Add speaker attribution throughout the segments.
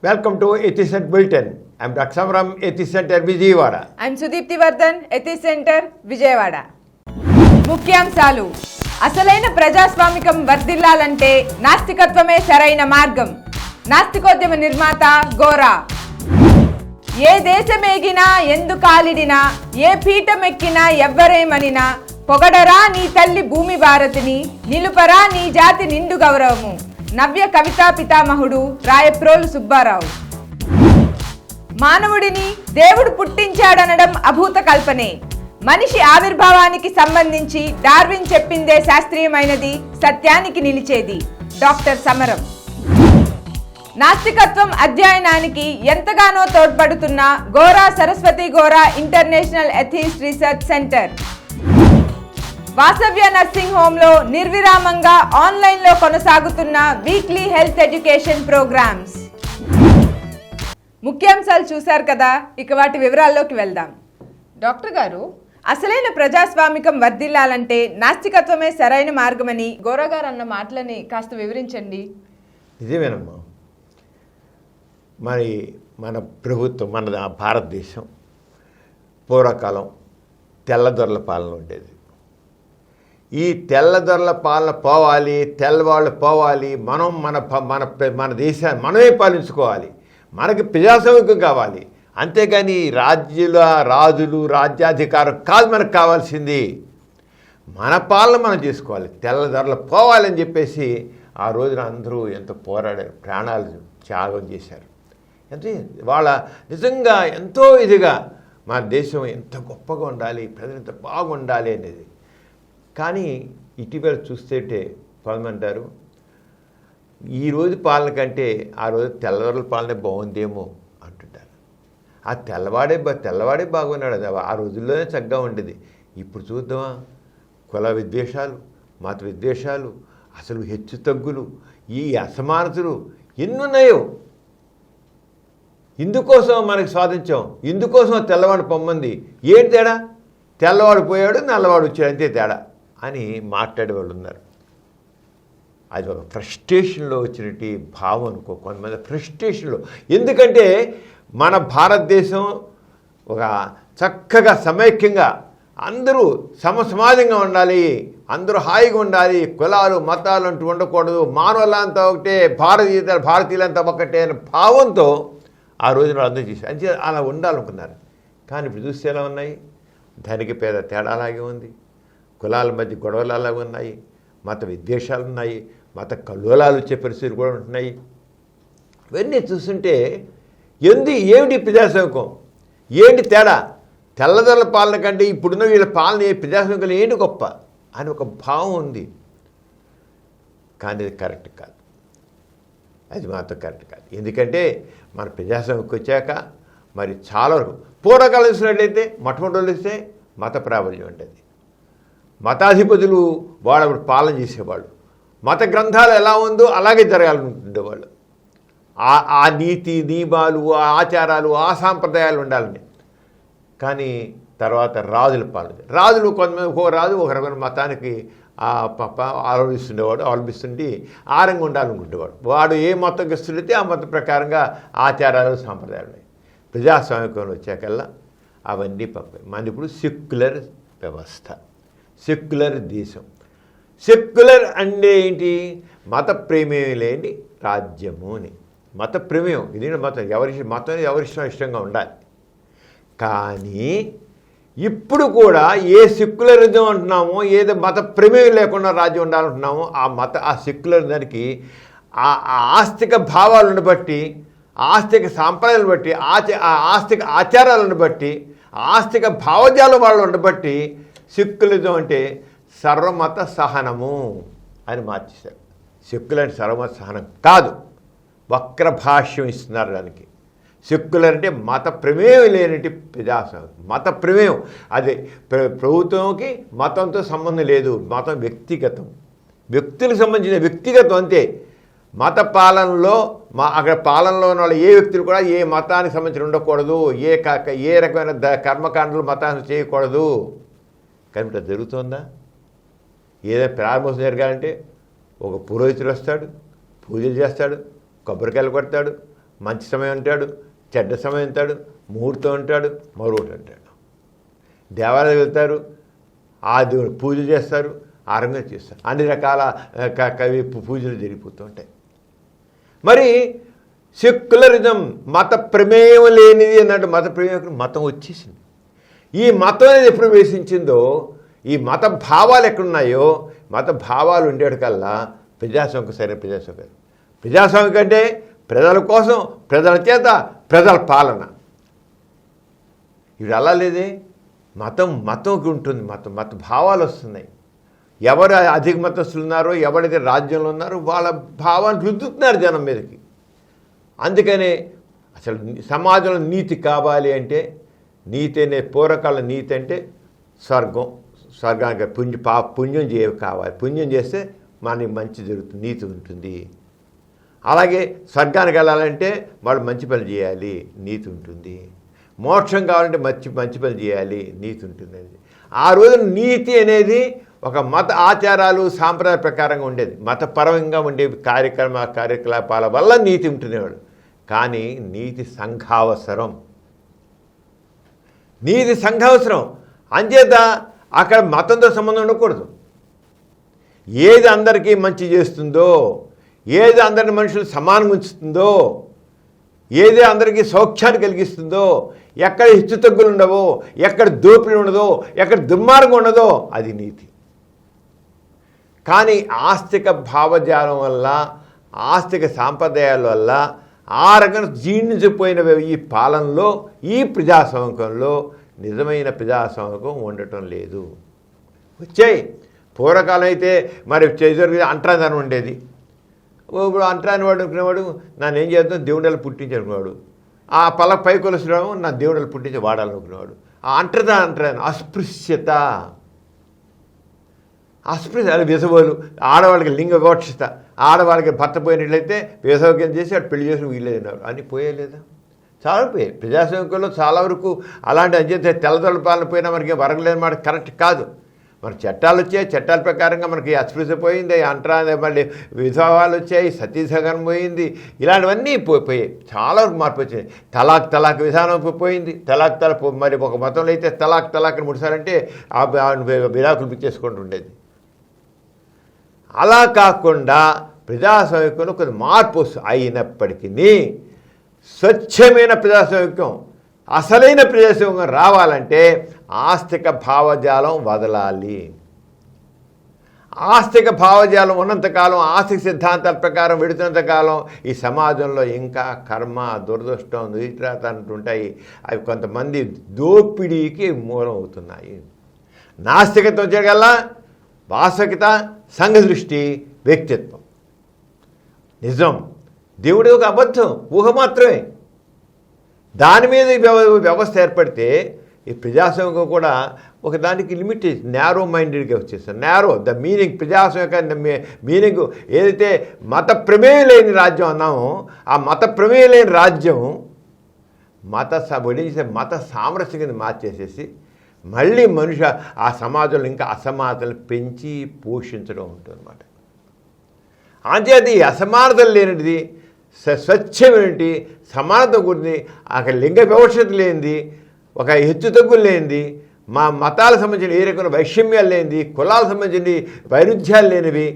Speaker 1: Welcome to Ethicent Bulletin. I'm Daksam from Ethicenter Vijayawada.
Speaker 2: I'm Sudipti Vardhan, Ethicenter Vijayawada. ముఖ్యాంశాలు. అసలైన ప్రజాస్వామికం వర్ధిల్లాలంటే నాస్తికత్వమే సరైన మార్గం. నాస్తికోద్యమ నిర్మాత గోరా. ఏ దేశమేగినా ఎందు కాలిడినా ఏ పీఠమెక్కినా ఎవ్వరేమనినా పొగడరా నీ తల్లి భూమి భారతిని నిలుపరా నీ జాతి నిండు గౌరవము. నవ్య కవితా పితామహుడు రాయప్రోలు సుబ్బారావు. మానవుడిని దేవుడు పుట్టించాడనడం అభూత కల్పనే. మనిషి ఆవిర్భావానికి సంబంధించి డార్విన్ చెప్పిందే శాస్త్రీయమైనది, సత్యానికి నిలిచేది. డాక్టర్ సమరం. నాస్తికత్వం అధ్యయనానికి ఎంతగానో తోడ్పడుతున్న Gora Saraswathi Gora international atheist research centre. Vasavya nursing హోంలో నిర్విరామంగా ఆన్లైన్లో కొనసాగుతున్న వీక్లీ హెల్త్ ఎడ్యుకేషన్ ప్రోగ్రామ్స్. ముఖ్యాంశాలు చూశారు కదా, ఇక వాటి వివరాల్లోకి వెళ్దాం. డాక్టర్ గారు, అసలైన ప్రజాస్వామికం వర్ధిల్లాలంటే నాస్తికత్వమే సరైన మార్గమని గోరా గారు అన్న మాటలని కాస్త వివరించండి.
Speaker 1: నిజమేనమ్మా. మరి మన ప్రభుత్వం, మన భారతదేశం పూర్వకాలం తెల్లదొరల పాలన ఉండేది. ఈ తెల్లదొరల పాలన పోవాలి, తెల్లవాళ్ళు పోవాలి, మనం మన మన మన దేశాన్ని మనమే పాలించుకోవాలి, మనకి ప్రజాస్వామ్యం కావాలి. అంతేగాని రాజులు రాజ్యాధికారం కాదు మనకు కావాల్సింది. మన పాలన మనం చేసుకోవాలి, తెల్లదొరలు పోవాలని చెప్పేసి ఆ రోజున అందరూ ఎంతో పోరాడారు, ప్రాణాలు త్యాగం చేశారు. అంటే వాళ్ళ నిజంగా ఎంతో ఇదిగా మన దేశం ఎంత గొప్పగా ఉండాలి, ప్రజలు ఎంత బాగుండాలి అనేది. కానీ ఇటీవల చూస్తుంటే కొంతమంటారు ఈరోజు పాలన కంటే ఆ రోజు తెల్లవారుల పాలనే బాగుందేమో అంటుంటారు. ఆ తెల్లవాడే బాగున్నాడు, అది ఆ రోజుల్లోనే చక్కగా ఉండేది. ఇప్పుడు చూద్దామా, కుల విద్వేషాలు, మత విద్వేషాలు, అసలు హెచ్చు తగ్గులు, ఈ అసమానతలు ఎన్నున్నాయో. ఇందుకోసం మనకి స్వాతంత్ర్యం, ఇందుకోసం తెల్లవాడు పొమ్మంది. ఏంటి తేడా? తెల్లవాడు పోయాడు, నల్లవాడు వచ్చాడు, అంతే తేడా అని మాట్లాడే వాళ్ళు ఉన్నారు. అది ఒక ఫ్రస్ట్రేషన్లో వచ్చినట్టు భావం అనుకో, కొంతమంది ఫ్రస్ట్రేషన్లో. ఎందుకంటే మన భారతదేశం ఒక చక్కగా సమైక్యంగా అందరూ సమాజంగా ఉండాలి, అందరూ హాయిగా ఉండాలి, కులాలు మతాలు అంటూ ఉండకూడదు, మానవులంతా ఒకటే, భారతీయులంతా ఒకటే అనే భావంతో ఆ రోజున అందరూ చేశారు. అంటే అలా ఉండాలనుకున్నారు. కానీ ఇప్పుడు చూస్తే ఎలా ఉన్నాయి, ధనిక పేద తేడా అలాగే ఉంది, కులాల మధ్య గొడవలు అలాగే ఉన్నాయి, మత విద్వేషాలు ఉన్నాయి, మత కల్లోలాలు వచ్చే పరిస్థితులు కూడా ఉంటున్నాయి. ఇవన్నీ చూస్తుంటే ఏమిటి ప్రజాస్వామికం, ఏంటి తేడా? తెల్లదొరల పాలన కంటే ఇప్పుడున్న వీళ్ళ పాలన ప్రజాస్వామికం ఏంటి గొప్ప అని ఒక భావం ఉంది. కానీ అది కరెక్ట్ కాదు, అది మాత్రం కరెక్ట్ కాదు. ఎందుకంటే మన ప్రజాస్వామ్యంకి వచ్చాక మరి చాలా వరకు పూర్వకాలం ఇస్తున్నట్లయితే మొట్టమొదటి ఇస్తే మత ప్రాబల్యం ఉండేది. మతాధిపతులు వాళ్ళ పాలన చేసేవాళ్ళు, మత గ్రంథాలు ఎలా ఉందో అలాగే జరగాలనుకుంటుండేవాళ్ళు. ఆ నీతి నియమాలు, ఆ ఆచారాలు, ఆ సాంప్రదాయాలు ఉండాలని. కానీ తర్వాత రాజుల పాలన, రాజులు కొంతమంది ఒక రాజు ఒక రకమైన మతానికి అవలంబిస్తుంటే ఆరంగా ఉండాలనుకుంటేవాడు. వాడు ఏ మతం ఇస్తుంటే ఆ మతం ప్రకారంగా ఆచారాలు సాంప్రదాయాలు. ప్రజాస్వామికంలో వచ్చాకల్లా అవన్నీ పంపాయి. మన ఇప్పుడు సెక్యులర్ వ్యవస్థ, సెక్యులర్ దేశం. సెక్యులర్ అంటే ఏంటి? మత ప్రేమేమి లేని రాజ్యము అని. మత ప్రేమేయం ఇది మతం, మతం ఎవరిష్టంగా ఉండాలి. కానీ ఇప్పుడు కూడా ఏ సెక్యులరిజం అంటున్నామో, ఏదో మత ప్రమేయం లేకుండా రాజ్యం ఉండాలంటున్నామో, ఆ సెక్యులర్ దానికి ఆ ఆస్తిక భావాలను బట్టి, ఆస్తిక సాంప్రదాయాలను బట్టి, ఆస్తిక ఆచారాలను బట్టి, ఆస్తిక భావజాలం వాళ్ళని బట్టి సెక్యులరిజం అంటే సర్వమత సహనము అని మార్చేశారు. సెక్యులర్ అంటే సర్వమత సహనం కాదు, వక్ర భాష్యం ఇస్తున్నారు దానికి. సెక్యులర్ అంటే మత ప్రమేయం లేనిటి ప్రజాస్వామ్యం. మత ప్రమేయం అది ప్రభుత్వంకి మతంతో సంబంధం లేదు, మతం వ్యక్తిగతం, వ్యక్తులకు సంబంధించిన వ్యక్తిగతం అంతే. మత పాలనలో అక్కడ పాలనలో ఉన్న వాళ్ళు ఏ వ్యక్తులు కూడా ఏ మతానికి సంబంధించి ఉండకూడదు, ఏ రకమైన కర్మకాండలు మతాన్ని చేయకూడదు. కానీ ఇట్లా జరుగుతుందా? ఏదైనా ప్రారంభోత్సవం జరగాలంటే ఒక పురోహితుడు వస్తాడు, పూజలు చేస్తాడు, కొబ్బరికాయలు కొడతాడు, మంచి సమయం అంటాడు, చెడ్డ సమయం అంటాడు, ముహూర్తం అంటాడు, మరొకటి అంటాడు. దేవాలయాలు వెళ్తారు, ఆ దేవుడు పూజలు చేస్తారు, ఆ రంగం చేస్తారు, అన్ని రకాల పూజలు జరిగిపోతూ ఉంటాయి. మరి సెక్యులరిజం, మత ప్రమేయం లేనిది అన్నట్టు మత ప్రమేయం, మతం వచ్చేసింది. ఈ మతం అనేది ఎప్పుడు ప్రవేశించిందో, ఈ మత భావాలు ఎక్కడున్నాయో, మత భావాలు ఉండేటికల్లా ప్రజాస్వామ్యం సరైన ప్రజాస్వామ్యం. ప్రజాస్వామ్యం కంటే ప్రజల కోసం, ప్రజల చేత, ప్రజల పాలన. ఇవి అలా లేదే. మతంకి ఉంటుంది, మత భావాలు వస్తున్నాయి. ఎవరు అధిక మతస్థులు ఉన్నారో, ఎవరైతే రాజ్యంలో ఉన్నారో వాళ్ళ భావాన్ని రుద్దుతున్నారు జనం మీదకి. అందుకనే అసలు సమాజంలో నీతి కావాలి అంటే, నీతి అనే పూర్వకాల నీతి అంటే స్వర్గానికి పుణ్యం కావాలి. పుణ్యం చేస్తే మనకి మంచి జరుగుతుంది, నీతి ఉంటుంది. అలాగే స్వర్గానికి వెళ్ళాలంటే వాళ్ళు మంచి పని చేయాలి, నీతి ఉంటుంది. మోక్షం కావాలంటే మంచి పని చేయాలి, నీతి ఉంటుంది. ఆ రోజున నీతి అనేది ఒక మత ఆచారాలు సాంప్రదాయ ప్రకారంగా ఉండేది. మతపరంగా ఉండే కార్యకలాపాల వల్ల నీతి ఉంటునేవాడు. కానీ నీతి సంఘావసరం, నీతి సంఘావసరం. అంచేత అక్కడ మతంతో సంబంధం ఉండకూడదు. ఏది అందరికీ మంచి చేస్తుందో, ఏది అందరిని మనుషులు సమానంగా ఉంచుతుందో, ఏది అందరికీ సౌఖ్యాన్ని కలిగిస్తుందో, ఎక్కడ హెచ్చుతగ్గులు ఉండవో, ఎక్కడ దోపిడీ ఉండదో, ఎక్కడ దుర్మార్గం ఉండదో అది నీతి. కానీ ఆస్తిక భావజాలం వల్ల, ఆస్తిక సాంప్రదాయాల వల్ల ఆ రకంగా జీర్ణించిపోయిన ఈ పాలనలో, ఈ ప్రజాస్వామ్యంలో నిజమైన ప్రజాస్వామ్యం ఉండటం లేదు. వచ్చాయి పూర్వకాలం అయితే మరి చేజరికి అంటరాంతరం ఉండేది. ఇప్పుడు అంటరాని వాడు అనుకునేవాడు నన్ను ఏం చేద్దాం, దేవుడలు పుట్టించనుకునేవాడు. ఆ పై కొలుసురావు నా దేవుడలు పుట్టించి వాడాలనుకునేవాడు. ఆ అంటరాని అస్పృశ్యత, అది విసవోలు. ఆడవాళ్ళకి లింగ వివక్షత, ఆడవాళ్ళకి భర్త పోయినట్లయితే విసవజ్ఞం చేసి అటు పెళ్లి చేసి వీళ్ళేదన్నారు అని పోయేలేదా? చాలా పోయాయి. ప్రజాస్వామ్యంలో చాలా వరకు అలాంటి అంచేత తెల్లదొల్ల పాలన పోయినా మనకి వరగలేని మాట కరెక్ట్ కాదు. మన చట్టాలు వచ్చాయి, చట్టాల ప్రకారంగా మనకి అస్పృశ్య పోయింది, మళ్ళీ విధవాలు వచ్చాయి, సతీసహనం పోయింది, ఇలాంటివన్నీ పోయాయి. చాలా వరకు మార్పు వచ్చింది. తలాక్ విధానం పోయింది. తలాక్ మరి ఒక మతంలో అయితే తలాక్ని ముడిసారంటే ఆ విడాకులు పిచ్చేసుకుంటూ ఉండేది. అలా కాకుండా ప్రజాస్వామ్యంలో కొంత మార్పు అయినప్పటికీ స్వచ్ఛమైన ప్రజాస్వామ్యం, అసలైన ప్రజాస్వామ్యం రావాలంటే ఆస్తిక భావజాలం వదలాలి. ఆస్తిక భావజాలం ఉన్నంతకాలం, ఆస్తిక సిద్ధాంతాల ప్రకారం వెడుతున్నంతకాలం ఈ సమాజంలో ఇంకా కర్మ, దురదృష్టం, నిరాత అంటుంటాయి. అవి కొంతమంది దోపిడీకి మూలం అవుతున్నాయి. నాస్తికత్వం చేయగల వాస్తవికత, సంఘ దృష్టి, వ్యక్తిత్వం. నిజం, దేవుడి ఒక అబద్ధం, ఊహ మాత్రమే. దాని మీద వ్యవస్థ ఏర్పడితే ఈ ప్రజాస్వామ్యం కూడా ఒక దానికి లిమిట్ నేరో మైండెడ్గా వచ్చేస్తారు. నేరో ద మీనింగ్, ప్రజాస్వామ్య మీనింగ్ ఏదైతే మత ప్రమేయం లేని రాజ్యం అన్నామో, ఆ మత ప్రమేయం లేని రాజ్యం మత సామరస్యం కింద మార్చేసేసి మళ్ళీ మనిషి ఆ సమాజంలో ఇంకా అసమానతలు పెంచి పోషించడం ఉంటుందన్నమాట. అంచేత ఈ అసమానతలు లేనిది, స్వచ్ఛమైనటి సమానత గురించి, అక్కడ లింగ వివక్షత లేనిది, ఒక హెచ్చుతగ్గులు లేనిది, మా మతాలకు సంబంధించిన ఏ రకమైన వైషమ్యాలు లేనిది, కులాలకు సంబంధించిన వైరుధ్యాలు లేనివి,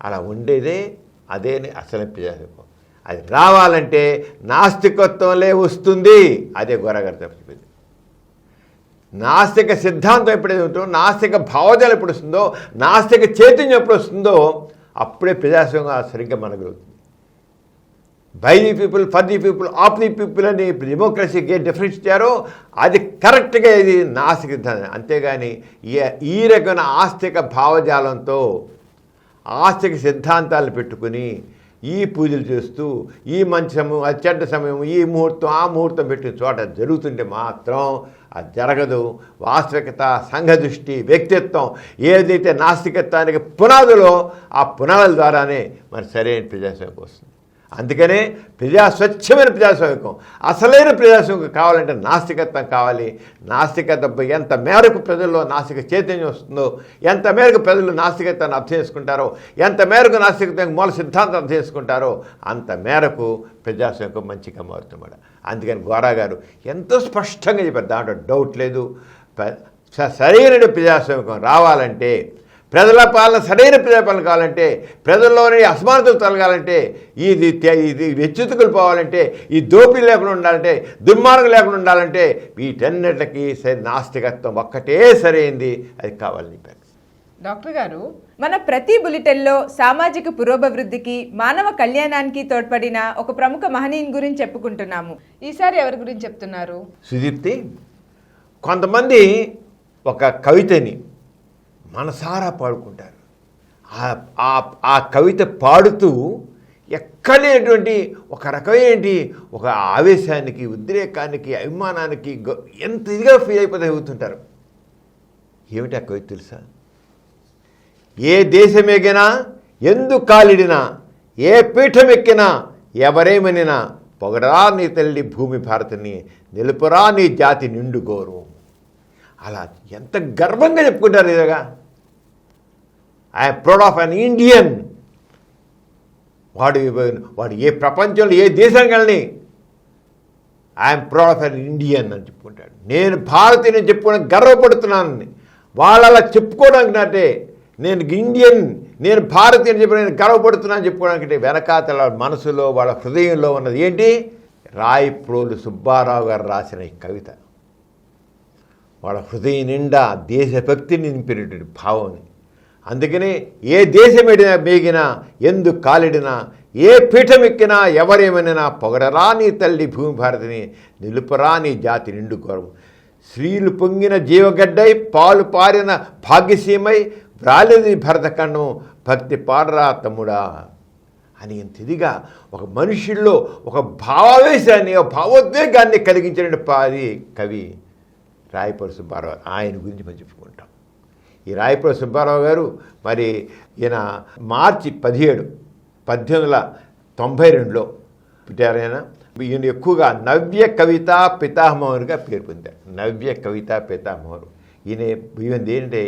Speaker 1: అలా ఉండేదే అదే అసలు ప్రజాస్వామ్యం. అది రావాలంటే నాస్తికత్వంలే వస్తుంది. అదే గోరగారు చెప్పింది. నాస్తిక సిద్ధాంతం ఎప్పుడైతే ఉంటుందో, నాస్తిక భావజాలం ఎప్పుడు వస్తుందో, నాస్తిక చైతన్యం ఎప్పుడు వస్తుందో అప్పుడే ప్రజాస్వామ్యం సరిగ్గా మనగలుగుతుంది. By the people, for the people, of the people అని డెమోక్రసీకి ఏ డిఫరెన్స్ ఇచ్చారో అది కరెక్ట్గా ఇది నాస్తిక సిద్ధాంతం. అంతేగాని ఈ రకమైన ఆస్తిక భావజాలంతో ఆస్తిక సిద్ధాంతాలను పెట్టుకుని ఈ పూజలు చేస్తూ ఈ మంచి సమయం, అది చెడ్డ సమయం, ఈ ముహూర్తం, ఆ ముహూర్తం పెట్టిన చోట జరుగుతుంటే మాత్రం అది జరగదు. వాస్తవికత, సంఘదృష్టి, వ్యక్తిత్వం ఏదైతే నాస్తికత్వానికి పునాదులో ఆ పునాదుల ద్వారానే మరి సరైన ప్రజాస్వామ్యం వస్తుంది. అందుకనే స్వచ్ఛమైన ప్రజాస్వామికం, అసలైన ప్రజాస్వామికం కావాలంటే నాస్తికత్వం కావాలి. నాస్తికత్వం ఎంత మేరకు ప్రజల్లో నాస్తిక చైతన్యం వస్తుందో, ఎంత మేరకు ప్రజలు నాస్తికత్వాన్ని అర్థం చేసుకుంటారో, ఎంత మేరకు నాస్తికత్వానికి మూల సిద్ధాంతం అర్థం చేసుకుంటారో అంత మేరకు ప్రజాస్వామికం మంచిగా మారుతుంది. అందుకని గోరా గారు ఎంతో స్పష్టంగా చెప్పారు, దాంట్లో డౌట్ లేదు. సరైన ప్రజాస్వామికం రావాలంటే, ప్రజల పాలన సరైన ప్రజాపాలన కావాలంటే, ప్రజల్లోని అసమానతలు తొలగాలంటే, ఇది వెచ్చుతుకులు పోవాలంటే, ఈ దోపిడీ లేకుండా ఉండాలంటే, దుర్మార్గం లేకుండా ఉండాలంటే వీటన్నిటికీ నాస్తికత్వం ఒక్కటే సరైంది, అది కావాలని చెప్పారు.
Speaker 2: డాక్టర్ గారు, మన ప్రతి బులెటిన్లో సామాజిక పురోభివృద్ధికి, మానవ కళ్యాణానికి తోడ్పడిన ఒక ప్రముఖ మహనీయుని గురించి చెప్పుకుంటున్నాము. ఈసారి ఎవరి గురించి చెప్తున్నారు?
Speaker 1: సుదీప్తి, కొంతమంది ఒక కవితని మనసారా పాడుకుంటారు. ఆ కవిత పాడుతూ ఎక్కడేటువంటి ఒక రకమైన ఒక ఆవేశానికి, ఉద్రేకానికి, అభిమానానికి ఎంత ఇదిగా ఫీల్ అయిపోతే అవుతుంటారు. ఏమిటి ఆ కవిత తెలుసా? ఏ దేశమెగినా, ఎందు కాలిడినా, ఏ పీఠమెక్కినా, ఎవరేమనినా, పొగడరా నీ తల్లి భూమి భారతిని, నిలుపురా నీ జాతి నిండు గౌరవం. అలా ఎంత గర్వంగా చెప్పుకుంటారు. ఇలాగా I'm proud of an Indian. వాడు ఏ ప్రపంచంలో ఏ దేశం వెళ్ళని I'm proud of an Indian అని చెప్పుకుంటాడు. నేను భారతీయుని చెప్పుకోవడానికి గర్వపడుతున్నాను. వాళ్ళు అలా చెప్పుకోవడానికి నాటే నేను ఇండియన్, నేను భారతీయుని చెప్పి నేను గర్వపడుతున్నాను చెప్పుకోవడానికి వెనకాతల మనసులో, వాళ్ళ హృదయంలో ఉన్నది ఏంటి? రాయప్రోలు సుబ్బారావు గారు రాసిన ఈ కవిత. వాళ్ళ హృదయం నిండా దేశభక్తిని నింపినటువంటి భావం. అందుకని ఏ దేశం మేగినా, ఎందు కాలిడినా, ఏ పీఠమెక్కినా, ఎవరేమనినా, పొగడరా నీ తల్లి భూమి భారతిని, నిలుపురా నీ జాతి నిండు గౌరవం. స్త్రీలు పొంగిన జీవగడ్డై, పాలు పారిన భాగ్యసీమై, వ్రాలిది భరతఖండం, భక్తి పాడరా తమ్ముడా అని ఎంత ఇదిగా ఒక మనుషుల్లో ఒక భావావేశాన్ని, ఒక భావోద్వేగాన్ని కలిగించిన కవి రాయప్రోలు సుబ్బారావు. ఆయన గురించి మనం చెప్పుకుంటాం. ఈ రాయప్రోలు సుబ్బారావు గారు మరి ఈయన మార్చి 17, 1892లో పుట్టారైనా. ఈయన ఎక్కువగా నవ్య కవిత పితామహునిగా పేరు పొందారు. నవ్య కవిత పితామహుడు. ఈయనది ఏంటంటే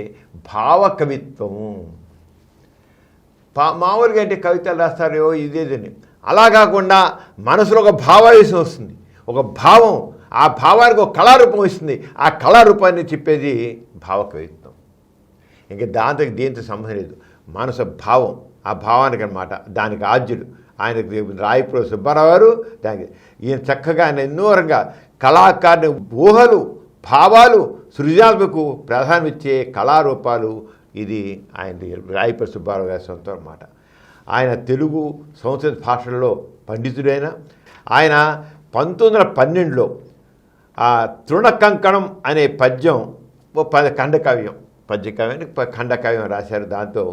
Speaker 1: భావ కవిత్వము. మామూలుగా అంటే కవితలు రాస్తారో ఇదేదని, అలా కాకుండా మనసులో ఒక భావావేశం వస్తుంది, ఒక భావం, ఆ భావానికి ఒక కళారూపం ఇస్తుంది. ఆ కళారూపాన్ని చెప్పేది భావ కవిత్వం. ఇంకా దీంతో సంబంధం లేదు. మనసు భావం, ఆ భావానికి అన్నమాట. దానికి ఆద్యుడు ఆయనకి రాయప్రోలు సుబ్బారావు గారు. దానికి ఈయన చక్కగా ఆయన ఎన్నో రకంగా కళాకారుని ఊహలు, భావాలు, సృజనాత్మకు ప్రాధాన్యం ఇచ్చే కళారూపాలు. ఇది ఆయన రాయప్రోలు సుబ్బారావు గారి సొంతం అన్నమాట. ఆయన తెలుగు, సంస్కృత భాషల్లో పండితుడైన ఆయన 1912లో ఆ తృణకంకణం అనే పద్యం, ఖండకావ్యం, పద్యకావ్యానికి ఖండకావ్యం రాశారు. దాంతో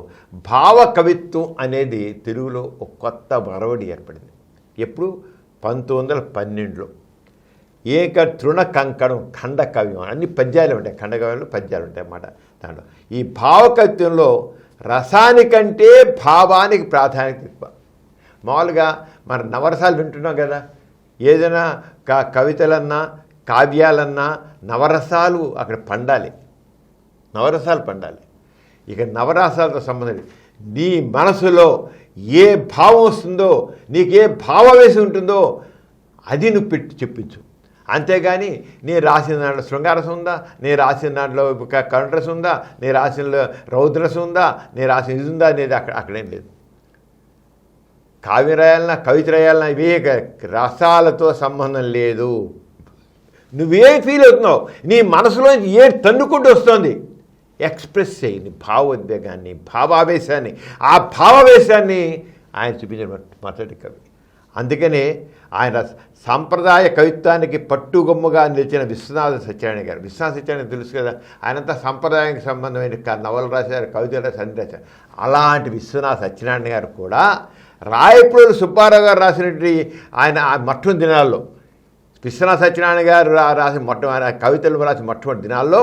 Speaker 1: భావ కవిత్వం అనేది తెలుగులో ఒక కొత్త వరవడి ఏర్పడింది. ఎప్పుడు? 1912లో. తృణకంకణం ఖండకావ్యం, అన్ని పద్యాలు ఉంటాయి. ఖండకావ్యంలో పద్యాలు ఉంటాయి అన్నమాట. దాంట్లో ఈ భావకవిత్వంలో రసానికంటే భావానికి ప్రాధాన్యత ఎక్కువ. మామూలుగా మన నవరసాలు వింటున్నాం కదా, ఏదైనా కవితలన్నా కావ్యాలన్నా నవరసాలు అక్కడ పండాలి, నవరసాలు పండాలి. ఇక నవరసాలతో సంబంధం నీ మనసులో ఏ భావం వస్తుందో, నీకే భావవేశం ఉంటుందో అది నువ్వు పెట్టి చెప్పించు. అంతేగాని నేను రాసిన దాంట్లో శృంగారసం ఉందా, నేను రాసిన దాంట్లో కరుణరసం ఉందా, నేను రాసిన రౌద్రసం ఉందా, నేను రాసిన ఇది ఉందా అనేది అక్కడేం లేదు. కావ్యం రాయాలన్నా, కవిత రాయాలన్నా ఇవే రసాలతో సంబంధం లేదు. నువ్వేం ఫీల్ అవుతున్నావు, నీ మనసులో ఏ తన్నుకుంటూ వస్తుంది, ఎక్స్ప్రెస్ చేయి నీ భావోద్వేగాన్ని, భావావేశాన్ని. ఆ భావావేశాన్ని ఆయన చూపించిన మొదటి కవి. అందుకనే ఆయన సాంప్రదాయ కవిత్వానికి పట్టుగొమ్మగా నిలిచిన విశ్వనాథ సత్యనారాయణ గారు. విశ్వనాథ సత్యనారాయణ తెలుసు కదా, ఆయనంతా సంప్రదాయానికి సంబంధమైన నవలు రాశారు, కవితలు రాశారు, అన్ని రాశారు. అలాంటి విశ్వనాథ సత్యనారాయణ గారు కూడా రాయప్రోలు సుబ్బారావు గారు రాసినటువంటి ఆయన మొట్టమొదటి దినాల్లో, విశ్వనాథ సత్యనారాయణ గారు రాసిన కవితలు రాసిన మొట్టమొదటి దినాల్లో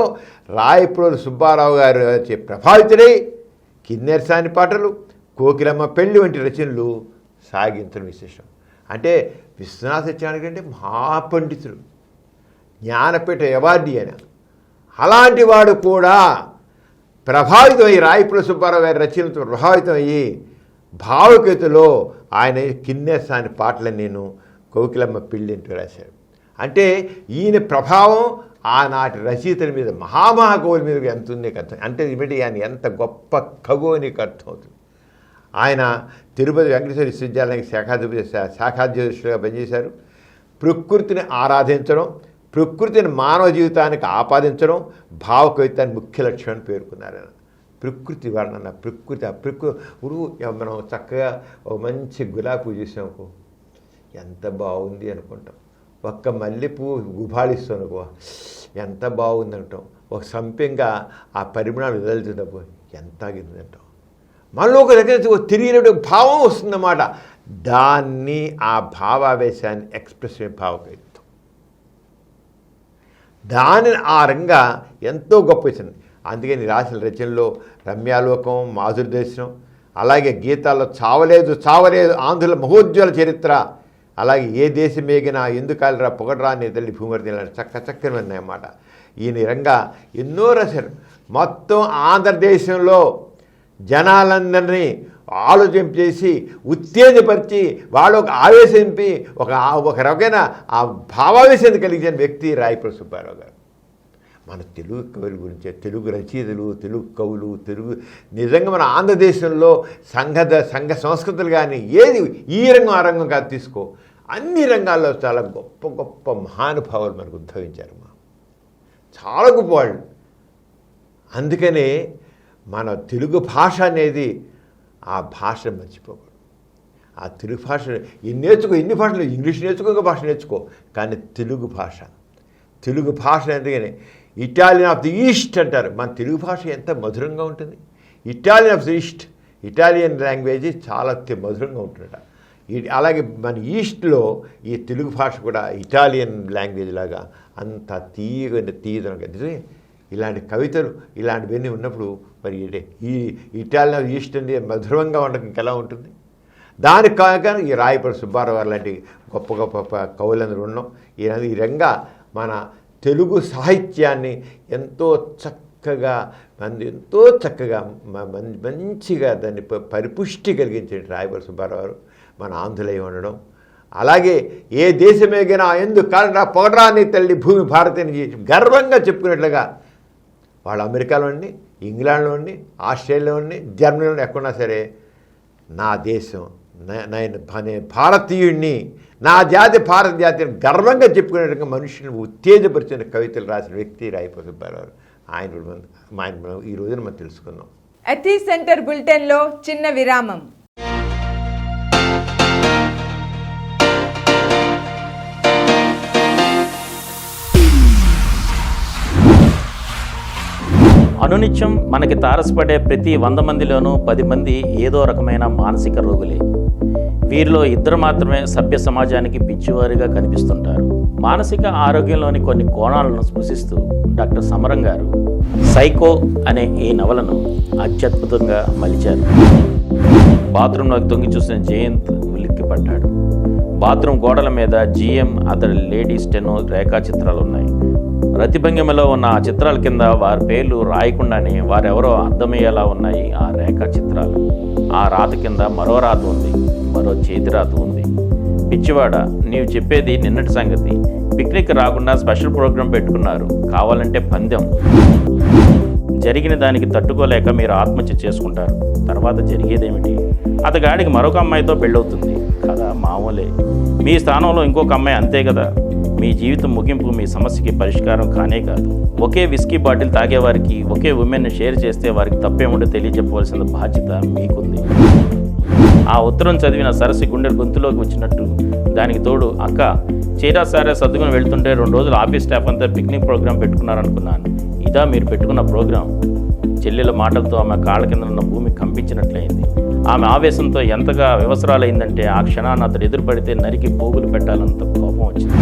Speaker 1: రాయప్రోలు సుబ్బారావు గారు ప్రభావితుడై కిన్నెరసాని పాటలు, కోకిలమ్మ పెళ్లి వంటి రచనలు సాగించడం విశేషం. అంటే విశ్వనాథ సత్యనారాయణ అంటే మహాపండితుడు, జ్ఞానపీఠ అవార్డీ ఆయన. అలాంటి వాడు కూడా ప్రభావితమయ్యి రాయపుల సుబ్బారావు గారి రచనలతో ప్రభావితమయ్యి భావగీతలో ఆయన కిన్నెసాని పాటలను నేను కోకిలమ్మ పిల్లి అంటూ రాశాడు. అంటే ఈయన ప్రభావం ఆనాటి రచయితల మీద మహామహాకవుల మీద ఎంత ఉంది అర్థం. అంటే ఇమిడి ఆయన ఎంత గొప్ప కవి అని అర్థం అవుతుంది. ఆయన తిరుపతి వెంకటేశ్వర విశ్వవిద్యాలయానికి శాఖాధ్యక్షులుగా పనిచేశారు. ప్రకృతిని ఆరాధించడం, ప్రకృతిని మానవ జీవితానికి ఆపాదించడం భావకవిత్వాన్ని ముఖ్య లక్ష్యాన్ని పేర్కొన్నారు ఆయన. ప్రకృతి వర్ణన, మనం చక్కగా ఒక మంచి గులాబీ పూజ చేసామనుకో ఎంత బాగుంది అనుకుంటాం. ఒక్క మల్లెపువ్వు గుబాళిస్తానుకో ఎంత బాగుంది అంటాం. ఒక సంపెంగా ఆ పరిమాణాలు వదులుతున్నప్పుడు ఎంత ఆగింది అంటాం. మనలో ఒక దగ్గర తిరిగినటువంటి భావం వస్తుందన్నమాట. దాన్ని ఆ భావావేశాన్ని ఎక్స్ప్రెస్ భావకవిత్వం, దానిని ఆ రంగా ఎంతో గొప్ప ఇచ్చింది. అందుకని రాసిన రచనలో రమ్యాలోకం, మాధురి దర్శనం, అలాగే గీతాల్లో చావలేదు చావలేదు ఆంధ్రుల మహోజ్వల చరిత్ర, అలాగే ఏ దేశం మేగినా ఎందుకాలరా పొగడరా అని తల్లి భూమర్తి చక్కని ఉన్నాయన్నమాట. ఈయన రంగా ఎన్నో రాశారు. మొత్తం ఆంధ్రదేశంలో జనాలందరినీ ఆలోచించేసి ఉత్తేజపరిచి వాళ్ళు ఒక ఆవేశింపి ఒక రకమైన ఆ భావావేశం కలిగించిన వ్యక్తి రాయపుల సుబ్బారావు గారు. మన తెలుగు కవుల గురించి, తెలుగు రచయితలు, తెలుగు కవులు, తెలుగు నిజంగా మన ఆంధ్రదేశంలో సంఘ సంస్కృతులు కానీ ఏది ఈ రంగం ఆ రంగం కాదు తీసుకో, అన్ని రంగాల్లో చాలా గొప్ప గొప్ప మహానుభావులు మనకు ఉద్భవించారు. చాలా గొప్పవాళ్ళు. అందుకనే మన తెలుగు భాష అనేది ఆ భాష మర్చిపోకూడదు. ఆ తెలుగు భాష ఎన్ని భాషలు, ఇంగ్లీష్ నేర్చుకో, ఒక భాష నేర్చుకో, కానీ తెలుగు భాష ఎందుకని ఇటాలియన్ ఆఫ్ ది ఈస్ట్ అంటారు. మన తెలుగు భాష ఎంత మధురంగా ఉంటుంది. Italian of the east, Italian language చాలా మధురంగా ఉంటుందట. అలాగే మన ఈస్ట్లో ఈ తెలుగు భాష కూడా ఇటాలియన్ లాంగ్వేజ్ లాగా అంత తీయదనంగా. ఇలాంటి కవితలు ఇలాంటివన్నీ ఉన్నప్పుడు మరి ఈ ఇటాలియన్ ఆఫ్ ఈస్ట్ అనేది మధురంగా ఉండక ఇంకెలా ఉంటుంది. దానికి కాక ఈ రాయపుల సుబ్బారావు గారు లాంటి గొప్ప గొప్ప కవులందరూ ఉన్నాం. ఈ రంగా మన తెలుగు సాహిత్యాన్ని ఎంతో చక్కగా మంచిగా దాన్ని పరిపుష్టి కలిగించే రాయపుల సుబ్బారావు గారు మన ఆంధ్రులై ఉండడం. అలాగే ఏ దేశమేగినా ఎందుకు కాలరా పొగడరా అని తల్లి భూమి భారతిని గర్వంగా చెప్పుకున్నట్లుగా వాళ్ళు అమెరికాలో ఉండి, ఇంగ్లాండ్లో ఉండి, ఆస్ట్రేలియాలో ఉండి, జర్మనీలో ఎక్కడున్నా సరే నా దేశం, నేను భారతీయుడిని, నా జాతి భారత జాతిని గర్వంగా చెప్పుకునేట్టుగా మనుషులను ఉత్తేజపరిచిన కవితలు రాసిన వ్యక్తి రాయపుల సుబ్బారావు. ఆయన ఈ రోజున మనం తెలుసుకుందాం.
Speaker 2: అతి సెంటర్ బులెటిన్లో చిన్న విరామం.
Speaker 3: అనునిత్యం మనకి తారసపడే ప్రతి 100 మందిలోనూ 10 మంది ఏదో రకమైన మానసిక రోగులే. వీరిలో 2 మాత్రమే సభ్య సమాజానికి పిచ్చివారిగా కనిపిస్తుంటారు. మానసిక ఆరోగ్యంలోని కొన్ని కోణాలను స్పృశిస్తూ డాక్టర్ సమరం గారు సైకో అనే ఈ నవలను అత్యద్భుతంగా మలిచారు. బాత్రూంలోకి తొంగి చూసిన జయంత్ ఉలిక్కిపడ్డాడు. బాత్రూమ్ గోడల మీద GM అతడి లేడీ స్టెనో రేఖాచిత్రాలు ఉన్నాయి. రతిభంగిమలో ఉన్న ఆ చిత్రాల కింద వారి పేర్లు రాయకుండానే వారెవరో అర్థమయ్యేలా ఉన్నాయి ఆ రేఖాచిత్రాలు. ఆ రాత కింద మరో రాత ఉంది, మరో చేతి రాత ఉంది. పిచ్చివాడ, నీవు చెప్పేది నిన్నటి సంగతి. పిక్నిక్ రాకుండా స్పెషల్ ప్రోగ్రాం పెట్టుకున్నారు, కావాలంటే పందెం. జరిగిన దానికి తట్టుకోలేక మీరు ఆత్మహత్య చేసుకుంటారు. తర్వాత జరిగేదేమిటి? అతగాడికి మరొక అమ్మాయితో పెళ్ళవుతుంది కదా, మామూలే. మీ స్థానంలో ఇంకొక అమ్మాయి అంతే కదా. మీ జీవితం ముగింపు మీ సమస్యకి పరిష్కారం కానే కాదు. ఒకే విస్కీ బాటిల్ తాగేవారికి ఒకే ఉమెన్ని షేర్ చేస్తే వారికి తప్పేముంటో తెలియజెప్పవలసిన బాధ్యత మీకుంది. ఆ ఉత్తరం చదివిన సరసి గుండె గొంతులోకి వచ్చినట్టు, దానికి తోడు అక్క చీరా సారే సర్దుకుని వెళ్తుంటే 2 రోజులు ఆఫీస్ స్టాఫ్ అంతా పిక్నిక్ ప్రోగ్రాం పెట్టుకున్నారనుకున్నాను. ఇదా మీరు పెట్టుకున్న ప్రోగ్రాం? చెల్లెల మాటలతో ఆమె కాళ్ళ కింద ఉన్న భూమి కంపించినట్లయింది. ఆమె ఆవేశంతో ఎంతగా వివసరాలైందంటే ఆ క్షణాన్ని అతడు ఎదురుపడితే నరికి పోగులు పెట్టాలంత కోపం వచ్చింది.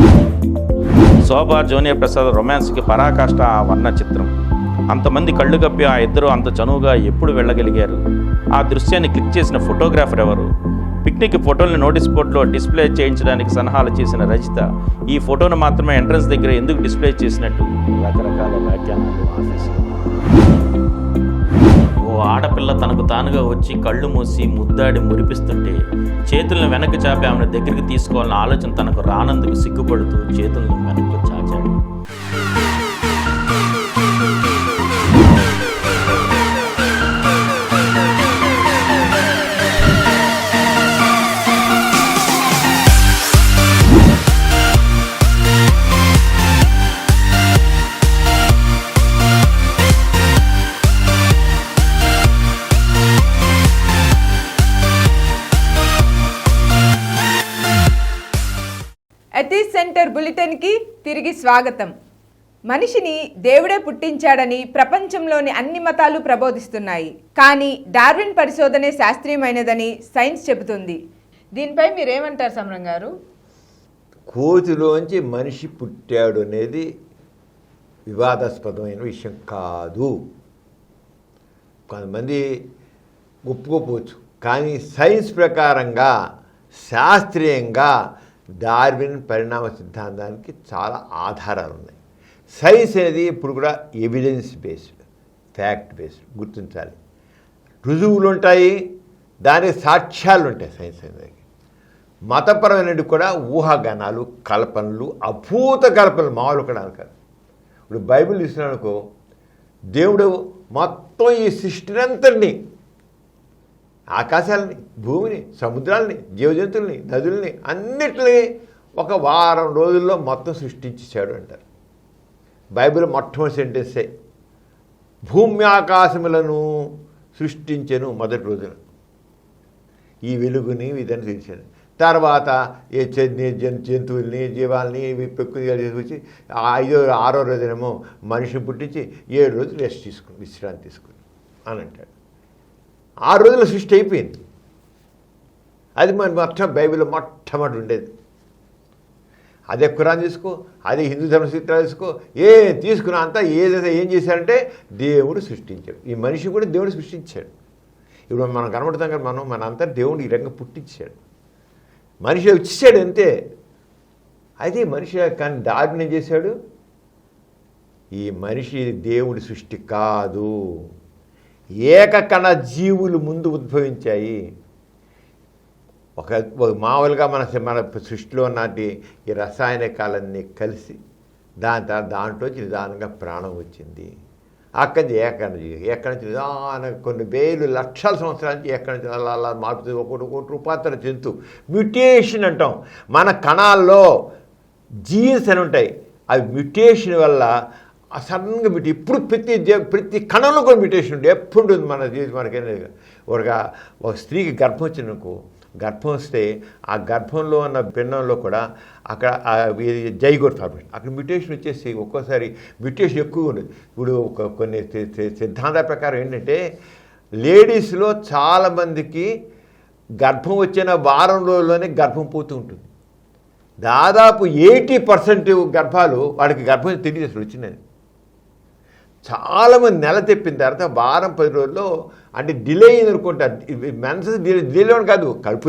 Speaker 3: శోభ జూనియర్ ప్రసాద్ రొమాన్స్కి పరాకాష్ట ఆ వర్ణ చిత్రం. అంతమంది కళ్ళు కప్పి ఆ ఇద్దరు అంత చనువుగా ఎప్పుడు వెళ్ళగలిగారు? ఆ దృశ్యాన్ని క్లిక్ చేసిన ఫోటోగ్రాఫర్ ఎవరు? పిక్నిక్ ఫోటోలను నోటీస్ బోర్డులో డిస్ప్లే చేయించడానికి సలహాలు చేసిన రజిత ఈ ఫోటోను మాత్రమే ఎంట్రన్స్ దగ్గర ఎందుకు డిస్ప్లే చేసినట్టు రకరకాల వ్యాఖ్యానాలు ఆఫీసులో. ఓ ఆడపిల్ల తనకు తానుగా వచ్చి కళ్ళు మూసి ముద్దాడి మురిపిస్తుంటే చేతులను వెనక్కి చాపి ఆమెను దగ్గరికి తీసుకోవాలన్న ఆలోచన తనకు రానందుకు సిగ్గుపడుతూ చేతులను వెనక్కి చాచాడు.
Speaker 2: ఎథిక్స్ సెంటర్ బులెటిన్కి తిరిగి స్వాగతం. మనిషిని దేవుడే పుట్టించాడని ప్రపంచంలోని అన్ని మతాలు ప్రబోధిస్తున్నాయి. కానీ డార్విన్ పరిశోధనే శాస్త్రీయమైనదని సైన్స్ చెబుతుంది. దీనిపై మీరేమంటారు సమరం గారు?
Speaker 1: కోతిలోంచి మనిషి పుట్టాడు అనేది వివాదాస్పదమైన విషయం కాదు. కొంతమంది ఒప్పుకోపోవచ్చు, కానీ సైన్స్ ప్రకారంగా శాస్త్రీయంగా డార్విన్ పరిణామ సిద్ధాంతానికి చాలా ఆధారాలు ఉన్నాయి. సైన్స్ అనేది ఇప్పుడు కూడా ఎవిడెన్స్ బేస్డ్, ఫ్యాక్ట్ బేస్డ్ గుర్తించాలి. రుజువులు ఉంటాయి, దానికి సాక్ష్యాలు ఉంటాయి. సైన్స్ అనేది మతపరమైనవి కూడా ఊహాగానాలు, కల్పనలు, అభూత కల్పనలు, మామూలు కూడా కాదు. ఇప్పుడు బైబిల్ తీసుకున్నానుకో, దేవుడు మొత్తం ఈ సృష్టినంతటినీ, ఆకాశాలని, భూమిని, సముద్రాలని, జీవజంతుల్ని, నదుల్ని అన్నిటినీ ఒక వారం రోజుల్లో మొత్తం సృష్టించాడు అంటారు. బైబిల్ మొట్టమొదటి సెంటెన్సే భూమి ఆకాశములను సృష్టించెను మొదటి రోజున. ఈ వెలుగుని ఇదని తెలిసాను. తర్వాత ఏ జంతువుల్ని, జీవాల్ని ప్రకృతిగా తీసుకొచ్చి 6వ రోజునేమో మనిషిని పుట్టించి 7 రోజులు రెస్ట్ తీసుకుని, విశ్రాంతి తీసుకుని అని అంటాడు. 6 రోజుల సృష్టి అయిపోయింది. అది మన మొత్తం బైబిల్లో మొట్టమొదటి ఉండేది. అదే ఖురాన్ తీసుకో, అదే హిందూ ధర్మసూత్రాలు తీసుకో, తీసుకున్నా అంతా ఏం చేశారంటే దేవుడు సృష్టించాడు. ఈ మనిషి కూడా దేవుడు సృష్టించాడు. ఇప్పుడు మనం కనబడతాం కదా, మనంతా దేవుడు ఈ రంగం పుట్టించాడు. మనిషి వచ్చేసాడు అంతే. అయితే మనిషి కానీ డార్విన్ ఏం చేశాడు? ఈ మనిషి దేవుడి సృష్టి కాదు, ఏకకణ జీవులు ముందు ఉద్భవించాయి. ఒక మామూలుగా మన సృష్టిలో నాటి ఈ రసాయనికాలన్నీ కలిసి దాంట్లోంచి నిదానంగా ప్రాణం వచ్చింది. అక్కడి నుంచి ఎక్కడి నుంచి నిదానంగా కొన్ని వేలు లక్షల సంవత్సరాల నుంచి ఎక్కడి నుంచి అలా మార్పుతుంది. ఒకటి రూపాంతర జంతువు, మ్యుటేషన్ అంటాం. మన కణాల్లో జీన్స్ అని ఉంటాయి, అవి మ్యుటేషన్ వల్ల సడన్గా ఇప్పుడు ప్రతి కణంలో కూడా మ్యుటేషన్ ఉంటుంది. ఎప్పుడు ఉంటుంది మన జీవితం. మనకైనా ఒక స్త్రీకి గర్భం వచ్చినకు, గర్భం వస్తే ఆ గర్భంలో ఉన్న పిండంలో కూడా అక్కడ జైగోట్ ఫార్మేషన్, అక్కడ మ్యుటేషన్ వచ్చేసి ఒక్కోసారి మ్యుటేషన్ ఎక్కువ ఉండదు. ఇప్పుడు కొన్ని సిద్ధాంతాల ప్రకారం ఏంటంటే, లేడీస్లో చాలామందికి గర్భం వచ్చిన వారం రోజుల్లోనే గర్భం పోతూ ఉంటుంది. దాదాపు 80% గర్భాలు వాడికి గర్భం తెలియదు అసలు వచ్చిందని. చాలామంది నెల తెప్పిన తర్వాత వారం 10 రోజుల్లో, అంటే డిలే అయింది అనుకుంటా. మెన్సెస్ డిలే కాదు, కడుపు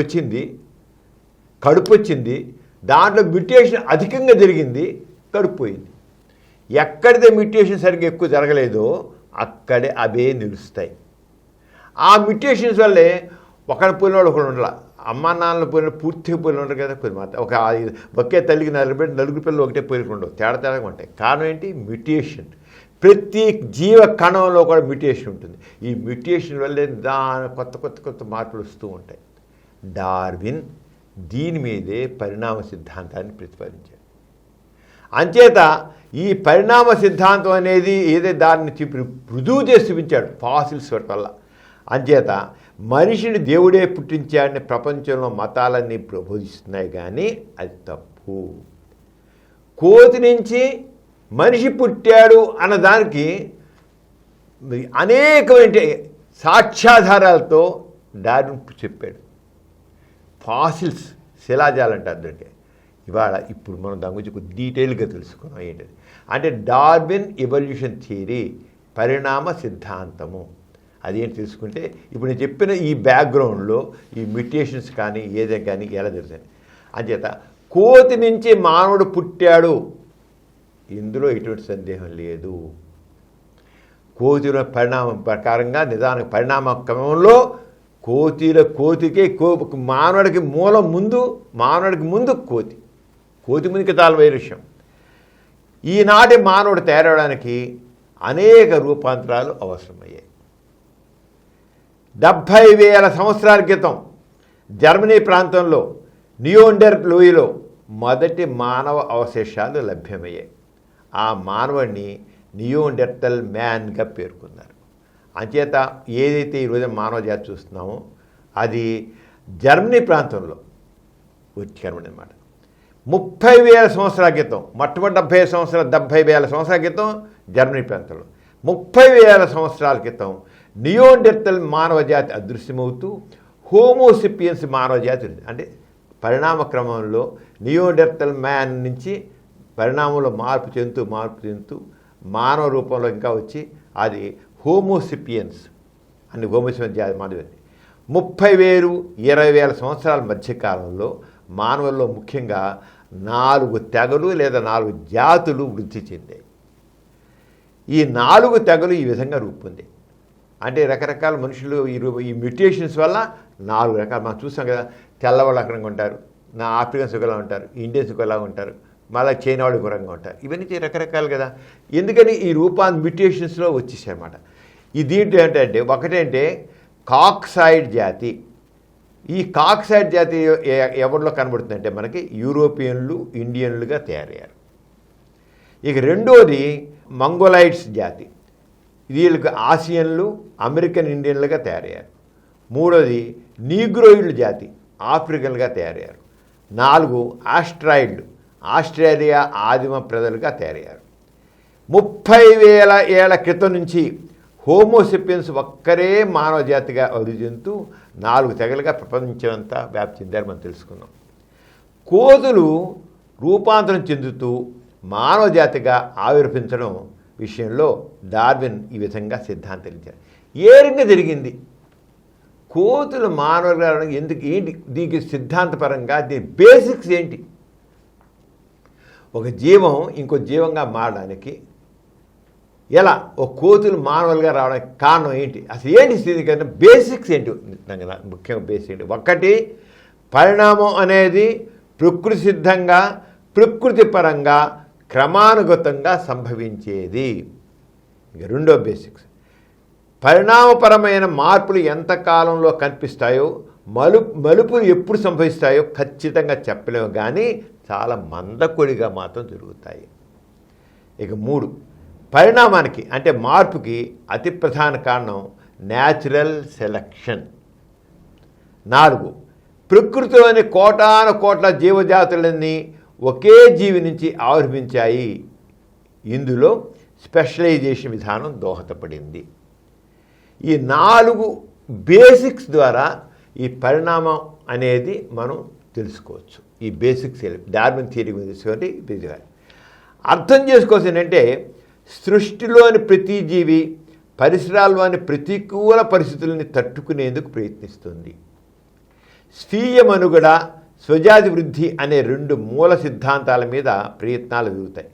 Speaker 1: వచ్చింది, దాంట్లో మ్యుటేషన్ అధికంగా జరిగింది, కడుపు పోయింది. ఎక్కడైతే మ్యుటేషన్ సరిగ్గా ఎక్కువ జరగలేదో అక్కడే అవే నిలుస్తాయి. ఆ మ్యుటేషన్స్ వల్లే ఒకరి పోయినవాడు ఒకడు ఉండాల, అమ్మా నాన్నలు పోయిన పూర్తిగా పోయిన ఉంటారు కదా. కొద్ది ఒకే తల్లికి నలుగురు పిల్లలు ఒకటే పోయిన ఉండవు, తేడాగా ఉంటాయి. కారణం ఏంటి? మ్యుటేషన్. ప్రతి జీవ కణంలో కూడా మ్యుటేషన్ ఉంటుంది. ఈ మ్యుటేషన్ వల్లే కొత్త మార్పులు వస్తూ ఉంటాయి. డార్విన్ దీని మీదే పరిణామ సిద్ధాంతాన్ని ప్రతిపాదించాడు. అంచేత ఈ పరిణామ సిద్ధాంతం అనేది దాన్ని రుజువు చేసి చూపించాడు ఫాసిల్స్ వల్ల. అంచేత మనిషిని దేవుడే పుట్టించాడని ప్రపంచంలో మతాలన్నీ ప్రబోధిస్తున్నాయి, కానీ అది తప్పు. కోతి నుంచి మనిషి పుట్టాడు అన్నదానికి అనేకమైన సాక్ష్యాధారాలతో డార్విన్ చెప్పాడు. ఫాసిల్స్, శిలాజాలు అంటారు దానికి. ఇప్పుడు మనం దాని గురించి కొంచెం డీటెయిల్గా తెలుసుకున్నాం. ఏంటది అంటే డార్విన్ ఎవల్యూషన్ థియరీ, పరిణామ సిద్ధాంతము అదేంటి తెలుసుకుంటే ఇప్పుడు నేను చెప్పిన ఈ బ్యాక్గ్రౌండ్లో ఈ మ్యూటేషన్స్ కానీ ఏదే కానీ ఎలా జరుగుతాయి. అంచేత కోతి నుంచి మానవుడు పుట్టాడు, ఇందులో ఎటువంటి సందేహం లేదు. కోతిల పరిణామం ప్రకారంగా నిదాన పరిణామ క్రమంలో కోతికే మానవుడికి మూలం ముందు, మానవుడికి ముందు కోతి ముందుకి తాళ వైరుష్యం. ఈనాటి మానవుడు తయారవడానికి అనేక రూపాంతరాలు అవసరమయ్యాయి. 70,000 సంవత్సరాల క్రితం జర్మనీ ప్రాంతంలో నియోండెర్ లోయలో మొదటి మానవ అవశేషాలు లభ్యమయ్యాయి. ఆ మానవుడిని నియోండెర్టల్ మ్యాన్గా పేర్కొన్నారు. అంచేత ఏదైతే ఈరోజు మానవ జాతి చూస్తున్నామో అది జర్మనీ ప్రాంతంలో వచ్చి కనబడిందన్నమాట. 30,000 సంవత్సరాల క్రితం, మొట్టమొదటి 70,000 సంవత్సరాల క్రితం జర్మనీ ప్రాంతంలో, 30,000 సంవత్సరాల క్రితం నియోండెర్టల్ మానవ జాతి అదృశ్యమవుతూ హోమోసిపియన్స్ మానవ జాతి, అంటే పరిణామ క్రమంలో నియోండెర్టల్ మ్యాన్ నుంచి పరిణామంలో మార్పు చెందుతూ మానవ రూపంలో ఇంకా వచ్చి అది హోమోసిపియన్స్ అని హోమోసిపియన్స్ జాతి మానవ 30,000 20,000 సంవత్సరాల మధ్యకాలంలో మానవుల్లో ముఖ్యంగా 4 తెగలు లేదా 4 జాతులు వృద్ధి చెందాయి. ఈ 4 తెగలు ఈ విధంగా రూపొందాయి. అంటే రకరకాల మనుషులు ఈ మ్యూటేషన్స్ వల్ల 4 రకాలు మనం చూసాం కదా. తెల్లవాళ్ళు అక్కడంగా ఉంటారు, ఆఫ్రికన్స్ ఒకలా ఉంటారు, ఇండియన్స్ ఒకలా ఉంటారు, మళ్ళీ చైనా వాళ్ళు గురంగా ఉంటారు. ఇవన్నీ రకరకాలు కదా. ఎందుకని ఈ రూపాన్ని మ్యూటేషన్స్లో వచ్చేసాయి అన్నమాట. ఈ దీంట్లో ఏంటంటే ఒకటంటే కాక్సాయిడ్ జాతి. ఈ కాక్సాయిడ్ జాతి ఎవరిలో కనబడుతుందంటే మనకి యూరోపియన్లు, ఇండియన్లుగా తయారయ్యారు. ఇక రెండోది మంగోలైడ్స్ జాతి. వీళ్ళకి ఆసియన్లు, అమెరికన్ ఇండియన్లుగా తయారయ్యారు. మూడోది నీగ్రోయిడ్ల జాతి, ఆఫ్రికన్లుగా తయారయ్యారు. 4 ఆస్ట్రాయిడ్లు, ఆస్ట్రేలియా ఆదిమ ప్రజలుగా తయారయ్యారు. 30,000 ఏళ్ల క్రితం నుంచి హోమోసిపియన్స్ ఒక్కరే మానవ జాతిగా అభివృద్ధి చెందుతూ 4 తెగలుగా ప్రపంచమంతా వ్యాప్తి చెందారు మనం తెలుసుకున్నాం. కోతులు రూపాంతరం చెందుతూ మానవ జాతిగా ఆవిర్భించడం విషయంలో డార్విన్ ఈ విధంగా సిద్ధాంతరించారు. ఏ రకంగా జరిగింది? కోతులు మానవులుగా ఎందుకు, ఏంటి దీనికి సిద్ధాంతపరంగా దీని బేసిక్స్ ఏంటి? ఒక జీవం ఇంకో జీవంగా మారడానికి ఎలా ఒక కోతులు మానవులుగా రావడానికి కారణం ఏంటి? అసలు ఏంటి స్థితి కదా, బేసిక్స్ ఏంటి? ముఖ్యంగా బేసిక్ ఏంటి? ఒకటి, పరిణామం అనేది ప్రకృతి సిద్ధంగా, ప్రకృతి పరంగా క్రమానుగతంగా సంభవించేది. ఇక రెండో బేసిక్స్, పరిణామపరమైన మార్పులు ఎంత కాలంలో కనిపిస్తాయో, మలుపులు ఎప్పుడు సంభవిస్తాయో ఖచ్చితంగా చెప్పలేము, కానీ చాలా మందకొడిగా మాత్రం జరుగుతాయి. ఇక 3, పరిణామానికి అంటే మార్పుకి అతి ప్రధాన కారణం న్యాచురల్ సెలక్షన్. 4, ప్రకృతిలోని కోటాను కోట్ల జీవజాతులన్నీ ఒకే జీవి నుంచి ఆవిర్భించాయి. ఇందులో స్పెషలైజేషన్ విధానం దోహదపడింది. ఈ 4 బేసిక్స్ ద్వారా ఈ పరిణామం అనేది మనం తెలుసుకోవచ్చు. ఈ బేసిక్స్ డార్విన్ థియరీ గురించి తెలుసుకోండి. అర్థం చేసుకోవాల్సింది ఏంటంటే, సృష్టిలోని ప్రతి జీవి పరిసరాల్లోని ప్రతికూల పరిస్థితులని తట్టుకునేందుకు ప్రయత్నిస్తుంది. స్వీయ మనుగడ, స్వజాతి వృద్ధి అనే 2 మూల సిద్ధాంతాల మీద ప్రయత్నాలు జరుగుతాయి.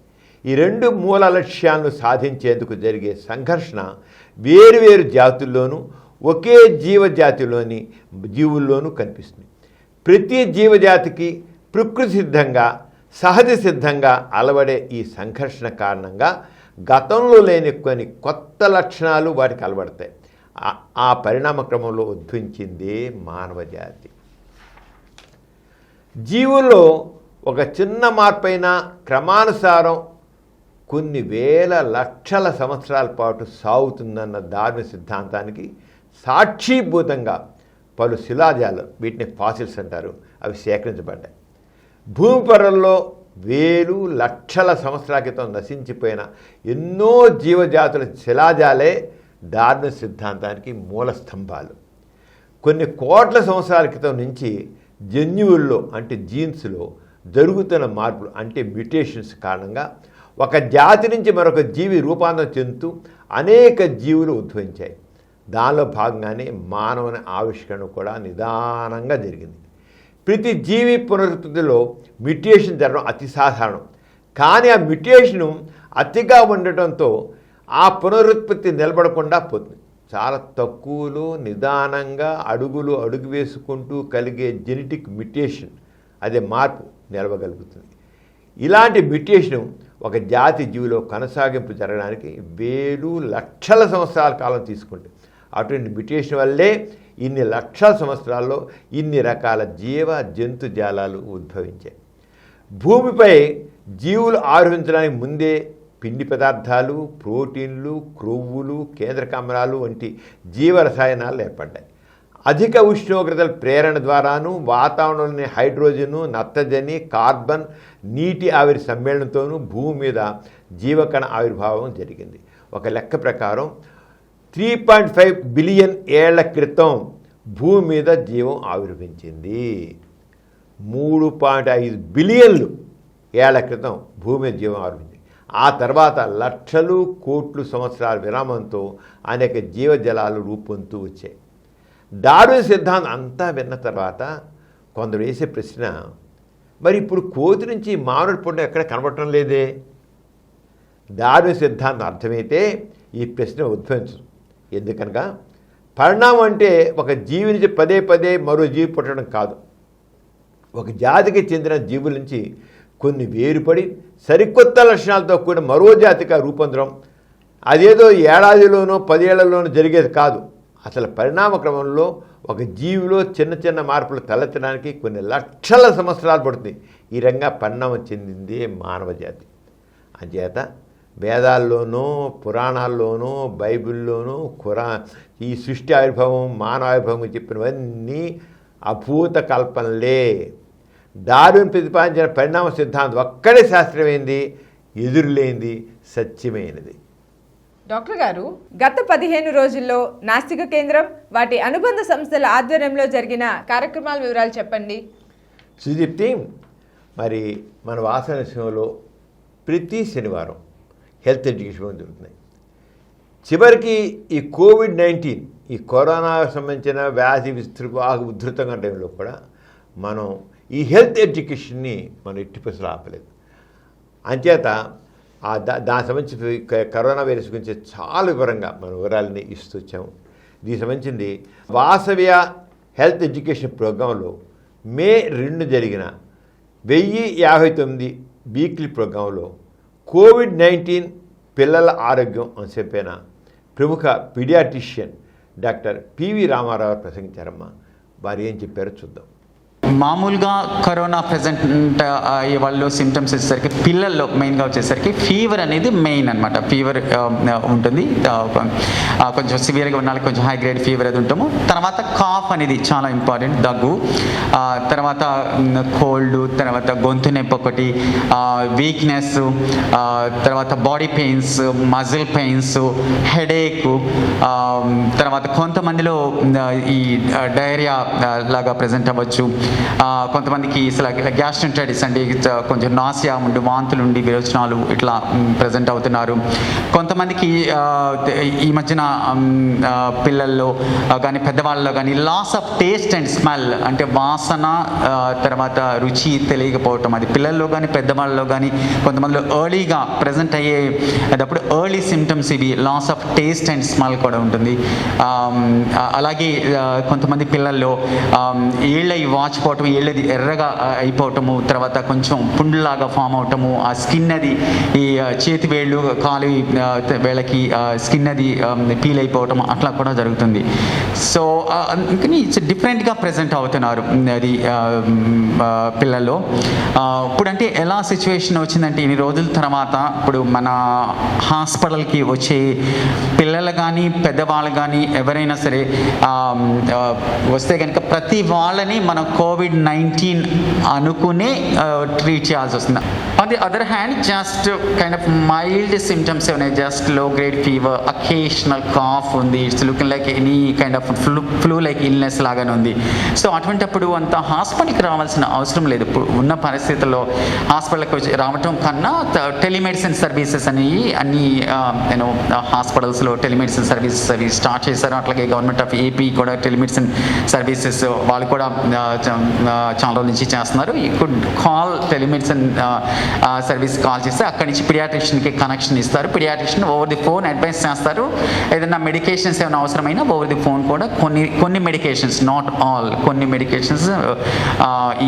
Speaker 1: ఈ 2 మూల లక్ష్యాలను సాధించేందుకు జరిగే సంఘర్షణ వేరువేరు జాతుల్లోనూ ఒకే జీవజాతిలోని జీవుల్లోనూ కనిపిస్తుంది. ప్రతి జీవజాతికి ప్రకృతి సిద్ధంగా, సహజ సిద్ధంగా అలవడే ఈ సంఘర్షణ కారణంగా గతంలో లేని కొన్ని కొత్త లక్షణాలు వాటికి అలవడతాయి. ఆ పరిణామ క్రమంలో ఉద్భవించిందే మానవ జాతి. జీవుల్లో ఒక చిన్న మార్పైన క్రమానుసారం కొన్ని వేల లక్షల సంవత్సరాల పాటు సాగుతుందన్న డార్విన్ సిద్ధాంతానికి సాక్షీభూతంగా పలు శిలాజాలు, వీటిని ఫాసిల్స్ అంటారు, అవి సేకరించబడ్డాయి. భూమి పొరల్లో వేలు లక్షల సంవత్సరాల క్రితం నశించిపోయిన ఎన్నో జీవజాతుల శిలాజాలే డార్విన్ సిద్ధాంతానికి మూల స్తంభాలు. కొన్ని కోట్ల సంవత్సరాల క్రితం నుంచి జన్యువుల్లో అంటే జీన్స్లో జరుగుతున్న మార్పులు అంటే మ్యూటేషన్స్ కారణంగా ఒక జాతి నుంచి మరొక జీవి రూపాంతరం చెందుతూ అనేక జీవులు ఉద్భవించాయి. దానిలో భాగంగానే మానవుని ఆవిష్కరణ కూడా నిదానంగా జరిగింది. ప్రతి జీవి పునరుత్పత్తిలో మ్యుటేషన్ జరగడం అతి సాధారణం. కానీ ఆ మ్యుటేషను అతిగా ఉండటంతో ఆ పునరుత్పత్తి నిలబడకుండా పోతుంది. చాలా తక్కువలో నిదానంగా అడుగు వేసుకుంటూ కలిగే జెనెటిక్ మ్యుటేషన్, అదే మార్పు నిలవగలుగుతుంది. ఇలాంటి మ్యుటేషను ఒక జాతి జీవిలో కొనసాగింపు జరగడానికి వేలు లక్షల సంవత్సరాల కాలం తీసుకుంటుంది. అటువంటి మ్యుటేషన్ వల్లే ఇన్ని లక్షల సంవత్సరాల్లో ఇన్ని రకాల జీవ జంతు జాలాలు ఉద్భవించాయి. భూమిపై జీవులు ఆరోహించడానికి ముందే పిండి పదార్థాలు, ప్రోటీన్లు, క్రొవ్వులు, కేంద్రకమరాలు వంటి జీవరసాయనాలు ఏర్పడ్డాయి. అధిక ఉష్ణోగ్రతల ప్రేరణ ద్వారాను వాతావరణంలోని హైడ్రోజను, నత్రజని, కార్బన్, నీటి ఆవిరి సమ్మేళనంతోనూ భూమి మీద జీవకణ ఆవిర్భావం జరిగింది. ఒక లెక్క ప్రకారం 3.5 బిలియన్ ఏళ్ల క్రితం భూమి మీద జీవం ఆవిర్భించింది. 3.5 బిలియన్లు ఏళ్ల క్రితం భూమి మీద జీవం ఆవిర్భించింది. ఆ తర్వాత లక్షలు కోట్లు సంవత్సరాల విరామంతో అనేక జీవజలాలు రూపొందుతూ వచ్చాయి. డార్విన్ సిద్ధాంతం అంతా విన్న తర్వాత కొందరు వేసే ప్రశ్న, మరి ఇప్పుడు కోతి నుంచి మానవుడి పుట్టిన ఎక్కడ కనబడటం లేదే? డార్విన్ సిద్ధాంతం అర్థమైతే ఈ ప్రశ్న ఉద్భవించదు. ఎందుకనగా పరిణామం అంటే ఒక జీవి నుంచి పదే మరో జీవి పుట్టడం కాదు. ఒక జాతికి చెందిన జీవుల నుంచి కొన్ని వేరుపడి సరికొత్త లక్షణాలతో కూడిన మరో జాతిగా రూపొందడం, అదేదో ఏడాదిలోనో 10 ఏళ్లలోనో జరిగేది కాదు. అసలు పరిణామ క్రమంలో ఒక జీవిలో చిన్న మార్పులు తలెత్తడానికి కొన్ని లక్షల సంవత్సరాలు పడుతుంది. ఈ రంగా పరిణామం చెందిందే మానవ జాతి. అంచేత వేదాల్లోనూ, పురాణాల్లోనూ, బైబిల్లోనూ ఈ సృష్టి ఆవిర్భావం, మానవ ఆవిర్భావం చెప్పినవన్నీ అభూత కల్పనలే. డార్విన్ ప్రతిపాదించిన పరిణామ సిద్ధాంతం ఒక్కడే శాస్త్రమైంది, ఎదురులేనిది, సత్యమైనది.
Speaker 2: డాక్టర్ గారు, గత 15 రోజుల్లో నాస్తిక కేంద్రం, వాటి అనుబంధ సంస్థల ఆధ్వర్యంలో జరిగిన కార్యక్రమాల వివరాలు చెప్పండి.
Speaker 1: సుదీప్తి, మరి మన వాసనలో ప్రతి శనివారం హెల్త్ ఎడ్యుకేషన్ జరుగుతున్నాయి. చివరికి ఈ కోవిడ్-19, ఈ కరోనాకు సంబంధించిన వ్యాధి ఉధృతంగా టైంలో కూడా మనం ఈ హెల్త్ ఎడ్యుకేషన్ని మనం ఎట్టి పరిస్థితుల్లో ఆపలేదు. అంచేత దానికి సంబంధించి కరోనా వైరస్ గురించి చాలా వివరంగా మన వివరాలని ఇస్తూ వచ్చాము. దీనికి సంబంధించింది వాసవ్య హెల్త్ ఎడ్యుకేషన్ ప్రోగ్రాంలో మే 2 జరిగిన 1059 వీక్లీ ప్రోగ్రాంలో కోవిడ్-19 పిల్లల ఆరోగ్యం అంశంపైన ప్రముఖ పీడియాట్రిషియన్ డాక్టర్ పివి రామారావు ప్రసంగించారమ్మా. వారు ఏం చెప్పారో చూద్దాం.
Speaker 4: మామూలుగా కరోనా ప్రజెంట్ అయ్యే వాళ్ళు సిమ్టమ్స్ వచ్చేసరికి పిల్లల్లో మెయిన్గా వచ్చేసరికి ఫీవర్ అనేది మెయిన్ అనమాట. ఫీవర్ ఉంటుంది, కొంచెం సివియర్గా ఉన్న కొంచెం హై గ్రేడ్ ఫీవర్ అది ఉంటాము. తర్వాత కాఫ్ అనేది చాలా ఇంపార్టెంట్, దగ్గు, తర్వాత కోల్డ్, తర్వాత గొంతు నొప్పి ఒకటి, వీక్నెస్, తర్వాత body pains, muscle pains, headache, తర్వాత కొంతమందిలో ఈ డయేరియా లాగా ప్రజెంట్ అవ్వచ్చు. కొంతమందికి గ్యాస్ట్రైటిస్ అంటే కొంచెం నాసియా ఉండి, వాంతులు ఉండి, విరోచనాలు ఇట్లా ప్రజెంట్ అవుతున్నారు. కొంతమందికి ఈ మధ్యన పిల్లల్లో కానీ పెద్దవాళ్ళలో కానీ loss of taste and smell, అంటే వాసన తర్వాత రుచి తెలియకపోవటం, అది పిల్లల్లో కానీ పెద్దవాళ్ళలో కానీ కొంతమందిలో ఎర్లీగా ప్రజెంట్ అయ్యేటప్పుడు ఎర్లీ సిమ్టమ్స్ ఇవి. Loss of taste and smell కూడా ఉంటుంది. అలాగే కొంతమంది పిల్లల్లో ఏళ్ళై వాచిపోవటం, ఏళ్ళది ఎర్రగా అయిపోవటము, తర్వాత కొంచెం పుండులాగా ఫామ్ అవటము, ఆ స్కిన్ అది ఈ చేతి వేళ్ళు కాలు వేళ్ళకి స్కిన్ అది పీల్ అయిపోవటం అట్లా కూడా జరుగుతుంది. సో కానీ డిఫరెంట్గా ప్రజెంట్ అవుతున్నారు అది పిల్లల్లో. ఇప్పుడు అంటే ఎలా సిచ్యువేషన్ వచ్చిందంటే ఇన్ని రోజుల తర్వాత ఇప్పుడు మన హాస్పిటల్కి వచ్చే పిల్లలు కానీ పెద్దవాళ్ళు కానీ ఎవరైనా సరే వస్తే కనుక ప్రతి వాళ్ళని మనం COVID-19 అనుకునే ట్రీట్ చేయాల్సి వస్తుంది. On the other hand just kind of mild symptoms ఉన్నాయి, జస్ట్ లో గ్రేడ్ ఫీవర్, అకేషనల్ కాఫ్ ఉంది, it's looking like any kind of flu like illness లాగానే ఉంది. సో అటువంటిప్పుడు అంత హాస్పిటల్కి రావాల్సిన అవసరం లేదు. ఇప్పుడు ఉన్న పరిస్థితుల్లో హాస్పిటల్కి రావటం కన్నా టెలిమెడిసిన్ సర్వీసెస్ అనేవి అన్ని నేను హాస్పిటల్స్లో టెలిమెడిసిన్ సర్వీసెస్ అవి స్టార్ట్ చేశారు. అట్లాగే గవర్నమెంట్ ఆఫ్ ఏపీ కూడా టెలిమెడిసిన్ సర్వీసెస్ వాళ్ళు కూడా చాలా రోజుల నుంచి చేస్తున్నారు. You could call telemedicine service call చేస్తే అక్కడి నుంచి పిడియాట్రిషియన్కి కనెక్షన్ ఇస్తారు. Paediatrician over the phone advice చేస్తారు. ఏదైనా మెడికేషన్స్ ఏమైనా అవసరమైనా ఓవర్ ది ఫోన్ కూడా కొన్ని మెడికేషన్స్, నాట్ ఆల్, కొన్ని మెడికేషన్స్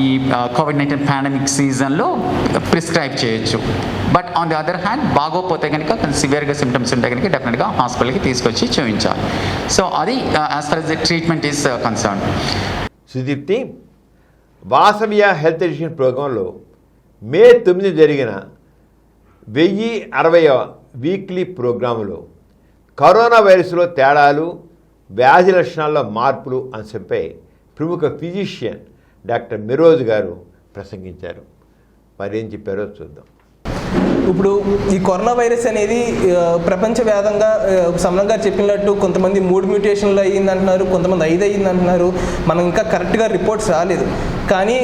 Speaker 4: ఈ COVID-19 పాండమిక్ సీజన్లో ప్రిస్క్రైబ్ చేయొచ్చు. But on the other hand బాగోపోతే కనుక సివియర్గా సిమ్టమ్స్ ఉంటే కనుక డెఫినెట్గా హాస్పిటల్కి తీసుకొచ్చి చూపించాలి. సో అది as for the treatment is concern.
Speaker 1: Sudeepti, Vasavya health education ప్రోగ్రాంలో మే 9 జరిగిన 1060వ వీక్లీ ప్రోగ్రాములో కరోనా వైరస్లో తేడాలు, వ్యాధి లక్షణాల్లో మార్పులు అంశంపై ప్రముఖ ఫిజిషియన్ డాక్టర్ మిరోజ్ గారు ప్రసంగించారు. మరి ఏం చెప్పారో చూద్దాం.
Speaker 5: ఇప్పుడు ఈ కరోనా వైరస్ అనేది ప్రపంచవ్యాప్తంగా సమరంగా చెప్పినట్టు కొంతమంది 3 మ్యూటేషన్లు అయ్యిందంటున్నారు, కొంతమంది 5 అయ్యిందంటున్నారు. మనం ఇంకా కరెక్ట్గా రిపోర్ట్స్ రాలేదు. కానీ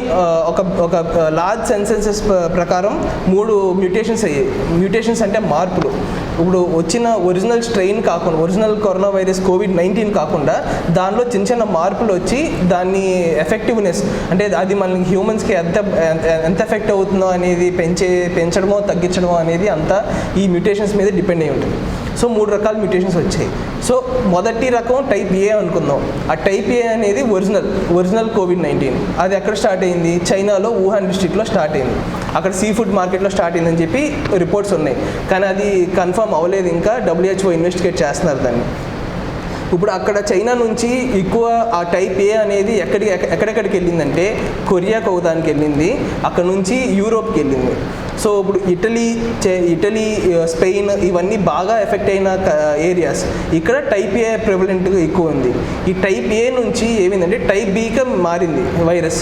Speaker 5: ఒక లార్జ్ సెన్సెసెస్ ప్రకారం 3 మ్యూటేషన్స్ అయ్యాయి. మ్యూటేషన్స్ అంటే మార్పులు. ఇప్పుడు వచ్చిన ఒరిజినల్ స్ట్రెయిన్ కాకుండా, ఒరిజినల్ కరోనా వైరస్ COVID-19 కాకుండా దానిలో చిన్న చిన్న మార్పులు వచ్చి దాన్ని ఎఫెక్టివ్నెస్ అంటే అది మనకి హ్యూమన్స్కి ఎంత ఎఫెక్ట్ అవుతుందో అనేది పెంచడమో తగ్గించడమో అనేది అంతా ఈ మ్యూటేషన్స్ మీద డిపెండ్ అయి ఉంటుంది. సో 3 రకాల మ్యూటేషన్స్ వచ్చాయి. సో మొదటి రకం టైప్ ఏ అనుకుందాం. ఆ టైప్ ఏ అనేది ఒరిజినల్ COVID-19. అది ఎక్కడ స్టార్ట్ అయింది? చైనాలో వుహాన్ డిస్ట్రిక్ట్లో స్టార్ట్ అయింది. అక్కడ సీ ఫుడ్ మార్కెట్లో స్టార్ట్ అయిందని చెప్పి రిపోర్ట్స్ ఉన్నాయి. కానీ అది కన్ఫర్మ్ అవ్వలేదు, ఇంకా WHO ఇన్వెస్టిగేట్ చేస్తున్నారు దాన్ని. ఇప్పుడు అక్కడ చైనా నుంచి ఎక్కువ ఆ టైప్ ఏ అనేది ఎక్కడెక్కడికి వెళ్ళిందంటే కొరియాకి ఒకదానికి వెళ్ళింది, అక్కడ నుంచి యూరోప్కి వెళ్ళింది. సో ఇప్పుడు ఇటలీ, స్పెయిన్ ఇవన్నీ బాగా ఎఫెక్ట్ అయిన ఏరియాస్. ఇక్కడ టైప్ ఏ ప్రివలెంట్గా ఎక్కువ ఉంది. ఈ టైప్ ఏ నుంచి ఏమైందంటే టైప్ బిగా మారింది వైరస్.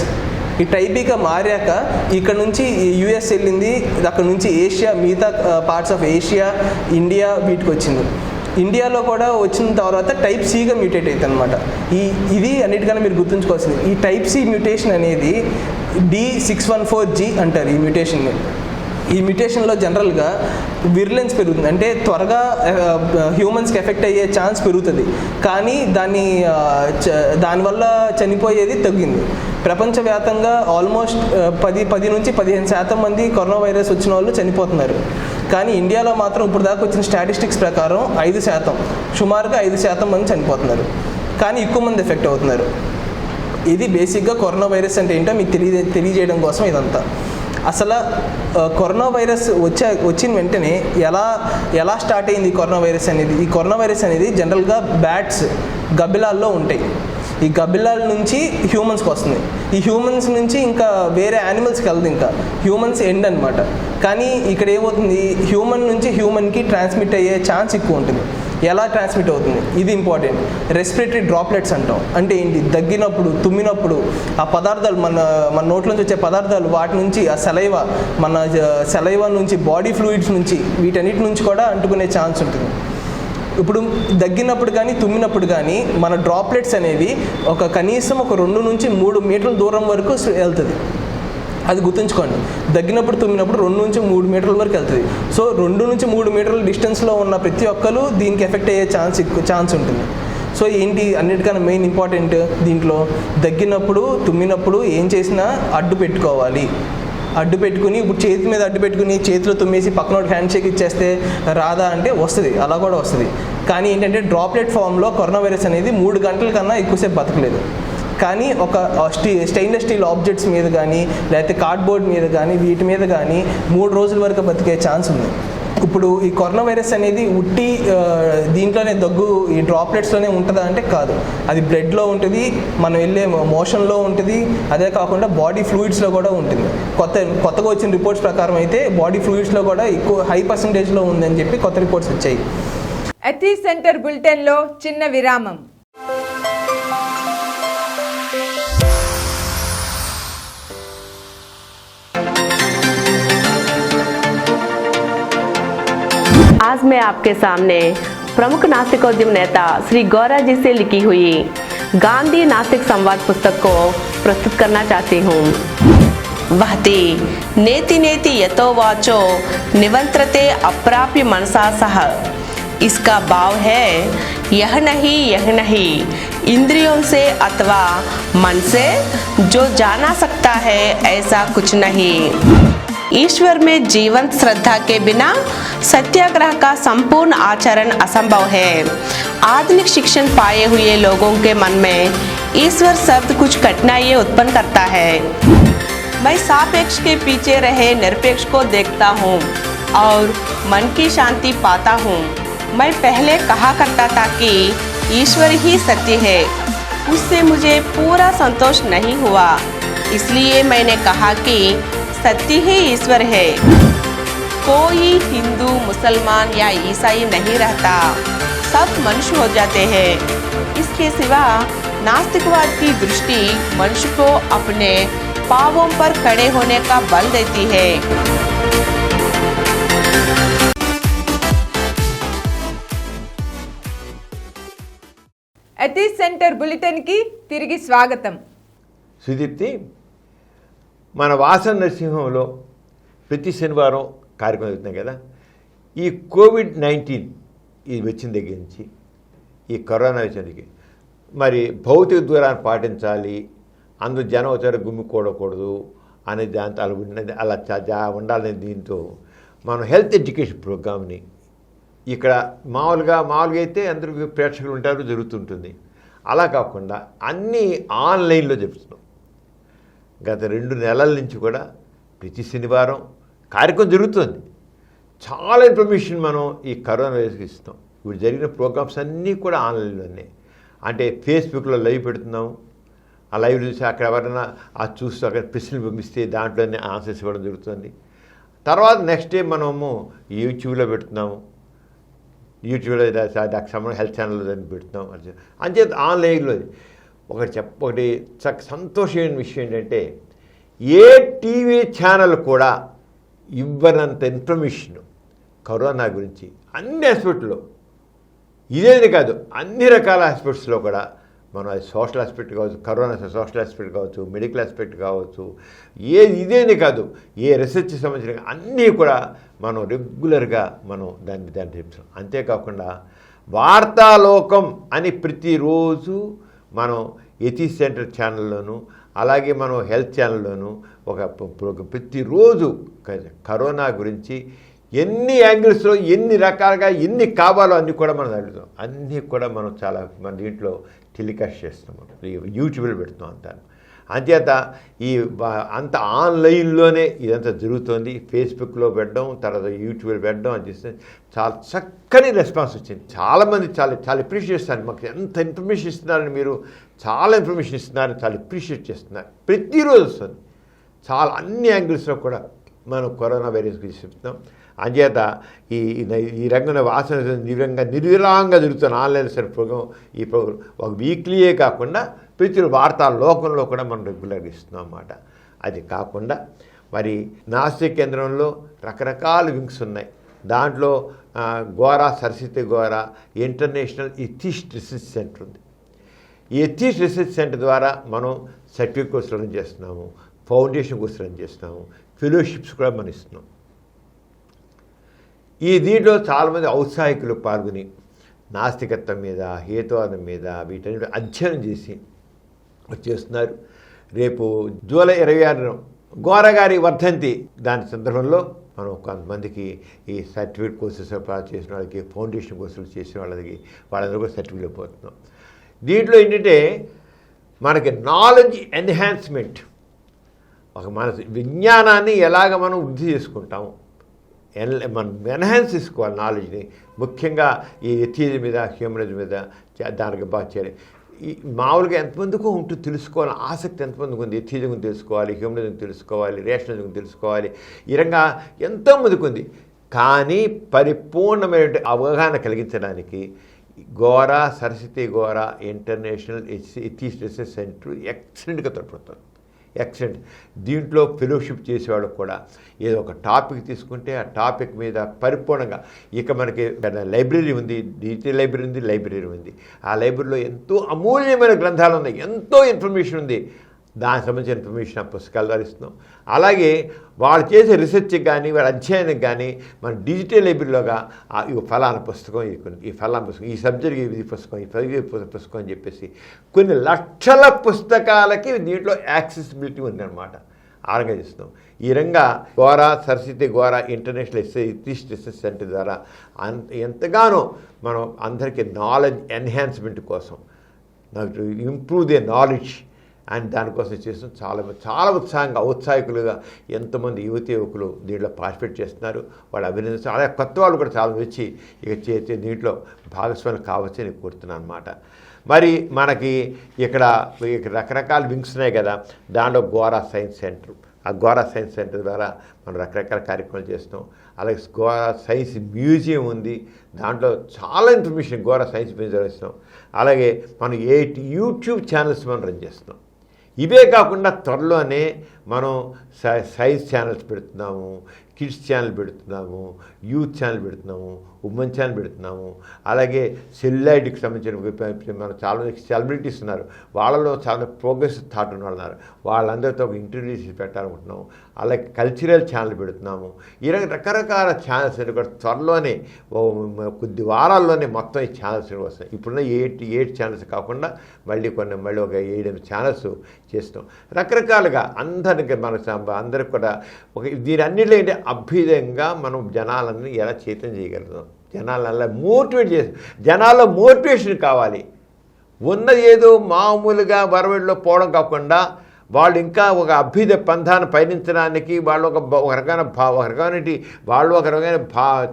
Speaker 5: ఈ టైప్ బిగా మారాక ఇక్కడ నుంచి US వెళ్ళింది, అక్కడ నుంచి ఏషియా, మిగతా పార్ట్స్ ఆఫ్ ఏషియా, ఇండియా వీటికి వచ్చింది. ఇండియాలో కూడా వచ్చిన తర్వాత టైప్ సిగా మ్యూటేట్ అవుతుంది అనమాట. ఇది అన్నిటికన్నా మీరు గుర్తుంచుకోవాల్సింది. ఈ టైప్ సి మ్యూటేషన్ అనేది D614G అంటారు ఈ మ్యూటేషన్ని. ఈ మ్యూటేషన్లో జనరల్గా విర్లెన్స్ పెరుగుతుంది, అంటే త్వరగా హ్యూమన్స్కి ఎఫెక్ట్ అయ్యే ఛాన్స్ పెరుగుతుంది. కానీ దానివల్ల చనిపోయేది తగ్గింది. ప్రపంచవ్యాప్తంగా ఆల్మోస్ట్ 10 నుంచి 15% మంది కరోనా వైరస్ వచ్చిన వాళ్ళు చనిపోతున్నారు. కానీ ఇండియాలో మాత్రం ఇప్పుడు దాకా వచ్చిన స్టాటిస్టిక్స్ ప్రకారం 5%, సుమారుగా 5% మంది చనిపోతున్నారు. కానీ ఎక్కువ మంది ఎఫెక్ట్ అవుతున్నారు. ఇది బేసిక్గా కరోనా వైరస్ అంటే ఏంటో మీకు తెలియజేయడం కోసం ఇదంతా. అసలు కరోనా వైరస్ వచ్చిన వెంటనే ఎలా స్టార్ట్ అయింది ఈ కరోనా వైరస్ అనేది? ఈ కరోనా వైరస్ అనేది జనరల్గా బ్యాట్స్, గబ్బిలాల్లో ఉంటాయి. ఈ గబ్బిలాల నుంచి హ్యూమన్స్కి వస్తుంది. ఈ హ్యూమన్స్ నుంచి ఇంకా వేరే యానిమల్స్కి వెళ్తుంది, ఇంకా హ్యూమన్స్ ఎండ్ అనమాట. కానీ ఇక్కడ ఏమవుతుంది, హ్యూమన్ నుంచి హ్యూమన్కి ట్రాన్స్మిట్ అయ్యే ఛాన్స్ ఎక్కువ ఉంటుంది. ఎలా ట్రాన్స్మిట్ అవుతుంది ఇది ఇంపార్టెంట్. రెస్పిరేటరీ డ్రాప్లెట్స్ అంటాం. అంటే ఏంటి? దగ్గినప్పుడు, తుమ్మినప్పుడు ఆ పదార్థాలు మన నోట్లోంచి వచ్చే పదార్థాలు, వాటి నుంచి ఆ సెలైవా నుంచి, బాడీ ఫ్లూయిడ్స్ నుంచి, వీటన్నిటి నుంచి కూడా అంటుకునే ఛాన్స్ ఉంటుంది. ఇప్పుడు దగ్గినప్పుడు కానీ తుమ్మినప్పుడు కానీ మన డ్రాప్లెట్స్ అనేవి కనీసం 2 నుంచి 3 మీటర్ల దూరం వరకు వెళ్తుంది. అది గుర్తుంచుకోండి. దగ్గినప్పుడు తుమ్మినప్పుడు 2 నుంచి 3 మీటర్ల వరకు వెళ్తుంది. సో 2 నుంచి 3 మీటర్ల డిస్టెన్స్లో ఉన్న ప్రతి ఒక్కరు దీనికి ఎఫెక్ట్ అయ్యే ఛాన్స్ ఉంటుంది. సో ఏంటి అన్నిటికన్నా మెయిన్ ఇంపార్టెంట్ దీంట్లో, దగ్గినప్పుడు తుమ్మినప్పుడు ఏం చేసినా అడ్డు పెట్టుకోవాలి. అడ్డు పెట్టుకుని, ఇప్పుడు చేతి మీద అడ్డు పెట్టుకుని చేతిలో తుమ్మేసి పక్కన హ్యాండ్ షేక్ ఇచ్చేస్తే రాదా అంటే వస్తుంది, అలా కూడా వస్తుంది. కానీ ఏంటంటే డ్రాప్లెట్ ఫామ్లో కరోనా వైరస్ అనేది 3 గంటల కన్నా ఎక్కువసేపు బతకలేదు. కానీ స్టెయిన్లెస్ స్టీల్ ఆబ్జెక్ట్స్ మీద కానీ, లేకపోతే కార్డ్బోర్డ్ మీద కానీ, వీటి మీద కానీ 3 రోజుల వరకు బతికే ఛాన్స్ ఉంది. ఇప్పుడు ఈ కరోనా వైరస్ అనేది ఉట్టి దీంట్లోనే దగ్గు ఈ డ్రాప్లెట్స్లోనే ఉంటుందా అంటే కాదు. అది బ్లడ్లో ఉంటుంది, మనం వెళ్ళే మోషన్లో ఉంటుంది, అదే కాకుండా బాడీ ఫ్లూయిడ్స్లో కూడా ఉంటుంది. కొత్తగా వచ్చిన రిపోర్ట్స్ ప్రకారం అయితే బాడీ ఫ్లూయిడ్స్లో కూడా ఎక్కువ హై పర్సంటేజ్లో ఉందని చెప్పి కొత్త రిపోర్ట్స్ వచ్చాయి.
Speaker 2: అతి సెంటర్ బులెటిన్లో చిన్న విరామం.
Speaker 6: आज मैं आपके सामने प्रमुख नास्तिकोद्यम नेता श्री गौरा जी से लिखी हुई गांधी नास्तिक संवाद पुस्तक को प्रस्तुत करना चाहती हूँ। वहति नेति नेति यतो वाचो निवंत्रते अप्राप्य मनसा सह। इसका भाव है यह नहीं इंद्रियों से अथवा मन से जो जाना सकता है ऐसा कुछ नहीं। ईश्वर में जीवंत श्रद्धा के बिना सत्याग्रह का संपूर्ण आचरण असंभव है। आधुनिक शिक्षण पाए हुए लोगों के मन में ईश्वर शब्द कुछ कठिनाई उत्पन्न करता है। मैं सापेक्ष के पीछे रहे निरपेक्ष को देखता हूँ और मन की शांति पाता हूँ। मैं पहले कहा करता था कि ईश्वर ही सत्य है, उससे मुझे पूरा संतोष नहीं हुआ, इसलिए मैंने कहा कि सत्य ही ईश्वर है। कोई हिंदू, मुसलमान या ईसाई नहीं रहता, सब मनुष्य हो जाते हैं। इसके सिवा नास्तिकवाद की दृष्टि मनुष्य को अपने पांवों पर खड़े होने का बल देती है।
Speaker 2: ఎథిక్స్ సెంటర్ బులెటిన్కి తిరిగి స్వాగతం.
Speaker 1: సుదీప్తి, మన వాసన నరసింహంలో ప్రతి శనివారం కార్యక్రమం జరుగుతున్నాయి కదా. ఈ కోవిడ్-19 ఇది వచ్చిన దగ్గర నుంచి, ఈ కరోనా వచ్చినకి మరి భౌతిక దూరాన్ని పాటించాలి, అందరూ జనం వచ్చారు గుమ్మికూడకూడదు అనే దాంతో అలా ఉండాలనే దీంతో మనం హెల్త్ ఎడ్యుకేషన్ ప్రోగ్రామ్ని ఇక్కడ మామూలుగా అయితే అందరూ ప్రేక్షకులు ఉంటారు, జరుగుతుంటుంది. అలా కాకుండా అన్నీ ఆన్లైన్లో చెప్తున్నాం. గత 2 నెలల నుంచి కూడా ప్రతి శనివారం కార్యక్రమం జరుగుతుంది. చాలా ఇన్ఫర్మేషన్ మనం ఈ కరోనా వైరస్కి ఇస్తాం. ఇప్పుడు జరిగిన ప్రోగ్రామ్స్ అన్నీ కూడా ఆన్లైన్లోనే. అంటే ఫేస్బుక్లో లైవ్ పెడుతున్నాము. ఆ లైవ్ చూసి అక్కడ ఎవరైనా అది చూస్తూ అక్కడ ప్రశ్నలు పంపిస్తే దాంట్లోనే ఆన్సర్స్ ఇవ్వడం జరుగుతుంది. తర్వాత నెక్స్ట్ డే మనము యూట్యూబ్లో పెడుతున్నాము. యూట్యూబ్లో దానికి సంబంధించిన హెల్త్ ఛానల్లో దాన్ని పెడుతున్నాం. అంచేత ఆన్లైన్లో ఒకటి సంతోషమైన విషయం ఏంటంటే ఏ టీవీ ఛానల్ కూడా ఇవ్వనంత ఇన్ఫర్మేషన్ కరోనా గురించి అన్ని ఆస్పెక్ట్లో, ఇదేది కాదు అన్ని రకాల ఆస్పెక్ట్స్లో కూడా మనం అది సోషల్ ఆస్పెక్ట్ కావచ్చు, కరోనా సోషల్ ఆస్పెక్ట్ కావచ్చు, మెడికల్ ఆస్పెక్ట్ కావచ్చు, ఇదేని కాదు ఏ రీసెర్చ్ సంబంధించిన అన్నీ కూడా మనం రెగ్యులర్గా మనం దాన్ని చెప్తాం. అంతేకాకుండా వార్తాలోకం అని ప్రతిరోజు మనం ఎథిక్స్ సెంటర్ ఛానల్లోనూ అలాగే మనం హెల్త్ ఛానల్లోనూ ప్రతిరోజు కరోనా గురించి ఎన్ని యాంగిల్స్లో ఎన్ని రకాలుగా ఎన్ని కావాలో అన్నీ కూడా మనం అడుగుతాం. అన్నీ కూడా మనం చాలా మన దీంట్లో టెలికాస్ట్ చేస్తాము, యూట్యూబ్లో పెడుతున్నాం అంతాను. అంచేత అంత ఆన్లైన్లోనే ఇదంతా జరుగుతుంది. ఫేస్బుక్లో పెట్టడం, తర్వాత యూట్యూబ్లో పెట్టడం అని చేస్తే చాలా చక్కని రెస్పాన్స్ వచ్చింది. చాలామంది చాలా అప్రిషియేట్ చేస్తారు. మాకు ఎంత ఇన్ఫర్మేషన్ ఇస్తున్నారని, మీరు చాలా ఇన్ఫర్మేషన్ ఇస్తున్నారని చాలా అప్రిషియేట్ చేస్తున్నారు. ప్రతిరోజు వస్తుంది చాలా అన్ని యాంగిల్స్లో కూడా మనం కరోనా వైరస్ గురించి చెప్తున్నాం. అంచేత ఈ రంగంలో వాసన నిర్విరాంగా జరుగుతున్న ఆన్లైన్ సరే ప్రోగ్రాం, ఈ ప్రోగ్రాం ఒక వీక్లీయే కాకుండా ప్రతి వార్తా లోకంలో కూడా మనం రెగ్యులర్గా ఇస్తున్నాం అన్నమాట. అది కాకుండా మరి నాస్తిక కేంద్రంలో రకరకాల వింగ్స్ ఉన్నాయి. దాంట్లో Gora Saraswathi Gora international atheist research centre ఉంది. ఈ ఎథిస్ట్ రీసెర్చ్ సెంటర్ ద్వారా మనం సర్టిఫికేట్ కోర్సులు రన్ చేస్తున్నాము, ఫౌండేషన్ కోర్సులు రన్ చేస్తున్నాము, ఫెలోషిప్స్ కూడా మనం ఇస్తున్నాం. దీంట్లో చాలామంది ఔత్సాహికులు పాల్గొని నాస్తికత్వం మీద, హేతువాదం మీద వీటన్నిటి అధ్యయనం చేసి వచ్చేస్తున్నారు. రేపు జూలై 26 గోరగారి వర్ధంతి, దాని సందర్భంలో మనం కొంతమందికి ఈ సర్టిఫికేట్ కోర్సెస్ చేసిన వాళ్ళకి, ఫౌండేషన్ కోర్సులు చేసిన వాళ్ళందరూ కూడా సర్టిఫికేట్ అయిపోతున్నాం. దీంట్లో ఏంటంటే మనకి నాలెడ్జ్ ఎన్హాన్స్మెంట్, మన విజ్ఞానాన్ని ఎలాగ మనం వృద్ధి చేసుకుంటాము, మనం ఎన్హాన్స్ చేసుకోవాలి నాలెడ్జ్ని. ముఖ్యంగా ఈ ఎథిజం మీద, హ్యూమనిజం మీద దానికి బాగా చేయాలి. ఈ మామూలుగా ఎంతమందికో ఉంటుంది తెలుసుకోవాలి, ఆసక్తి ఎంతమందికి ఉంది. ఎథిజం గురించి తెలుసుకోవాలి, హ్యూమనిజం తెలుసుకోవాలి, రేషనలిజం తెలుసుకోవాలి, ఈ రంగా ఎంతోమందికి ఉంది. కానీ పరిపూర్ణమైన అవగాహన కలిగించడానికి Gora Saraswathi Gora international atheist research centre ఎక్సలెంట్గా తోడ్పడుతుంది. ఎక్సలెంట్. దీంట్లో ఫెలోషిప్ చేసేవాడు కూడా ఏదో ఒక టాపిక్ తీసుకుంటే ఆ టాపిక్ మీద పరిపూర్ణంగా ఇక మనకి లైబ్రరీ ఉంది, డిజిటల్ లైబ్రరీ ఉంది. ఆ లైబ్రరీలో ఎంతో అమూల్యమైన గ్రంథాలు ఉన్నాయి, ఎంతో ఇన్ఫర్మేషన్ ఉంది. దానికి సంబంధించిన ఇన్ఫర్మేషన్ ఆ పుస్తకాల ద్వారా ఇస్తున్నాం. అలాగే వాళ్ళు చేసే రీసెర్చ్కి కానీ వాళ్ళ అధ్యయనానికి కానీ మన డిజిటల్ లైబ్రరీలోగా ఈ ఫలానా పుస్తకం, ఈ ఫలానా పుస్తకం, ఈ సబ్జెక్ట్ ఇది పుస్తకం, ఈ పుస్తకం అని చెప్పేసి కొన్ని లక్షల పుస్తకాలకి దీంట్లో యాక్సెసిబిలిటీ ఉందన్నమాట. ఆర్గనైజిస్తున్నాం. ఈ Ranga Gora Saraswathi Gora international research centre ద్వారా ఎంతగానో మనం అందరికీ నాలెడ్జ్ ఎన్హాన్స్మెంట్ కోసం, ఇంప్రూవ్ దే నాలెడ్జ్ అండ్ దానికోసం చేస్తున్నాం. చాలా ఔత్సాహికులుగా ఎంతోమంది యువకులు దీంట్లో పార్టిసిపేట్ చేస్తున్నారు. వాళ్ళు అభినందిస్తారు. అలాగే కొత్త వాళ్ళు కూడా చాలా వచ్చి ఇక దీంట్లో భాగస్వాములు కావచ్చు అని కోరుతున్నాను అన్నమాట. మరి మనకి ఇక్కడ రకరకాల వింగ్స్ ఉన్నాయి కదా, దాంట్లో గోరా సైన్స్ సెంటర్, ఆ గోరా సైన్స్ సెంటర్ ద్వారా మనం రకరకాల కార్యక్రమాలు చేస్తున్నాం. అలాగే గోరా సైన్స్ మ్యూజియం ఉంది, దాంట్లో చాలా ఇన్ఫర్మేషన్ గోరా సైన్స్ మ్యూజియం ఇస్తున్నాం. అలాగే మనం 8 యూట్యూబ్ ఛానల్స్ మనం రన్ చేస్తున్నాం. ఇవే కాకుండా త్వరలోనే మనం సైన్స్ ఛానల్స్ పెడుతున్నాము, కిడ్స్ ఛానల్ పెడుతున్నాము, యూత్ ఛానల్ పెడుతున్నాము, ఉమెన్ ఛానల్ పెడుతున్నాము. అలాగే సెల్యులాయిడ్కి సంబంధించిన మనం చాలామంది సెలబ్రిటీస్ ఉన్నారు, వాళ్ళలో చాలా ప్రోగ్రెస్ థాట్ ఉన్న వాళ్ళు ఉన్నారు, వాళ్ళందరితో ఒక ఇంటర్వ్యూస్ పెట్టాలనుకుంటున్నాము. అలాగే కల్చరల్ ఛానల్ పెడుతున్నాము. ఈ రకరకాల ఛానల్స్ కూడా త్వరలోనే కొద్ది వారాల్లోనే మొత్తం ఈ ఛానల్స్ వస్తాయి. ఇప్పుడున్న 8 ఛానల్స్ కాకుండా మళ్ళీ ఒక 7 ఛానల్స్ చేస్తాం. రకరకాలుగా అందరికి అందరికి కూడా దీని అన్నింటిలో ఏంటి అభ్యుదయంగా మనం జనాలని ఎలా చైతన్యం చేయగలుగుతాం, జనాలల్లా మోటివేట్ చేసి, జనాల్లో మోటివేషన్ కావాలి. ఉన్నది ఏదో మామూలుగా వరవడిలో పోవడం కాకుండా వాళ్ళు ఇంకా ఒక అభ్యుదయ పంథాన్ని పయనించడానికి, వాళ్ళు ఒక రకమైన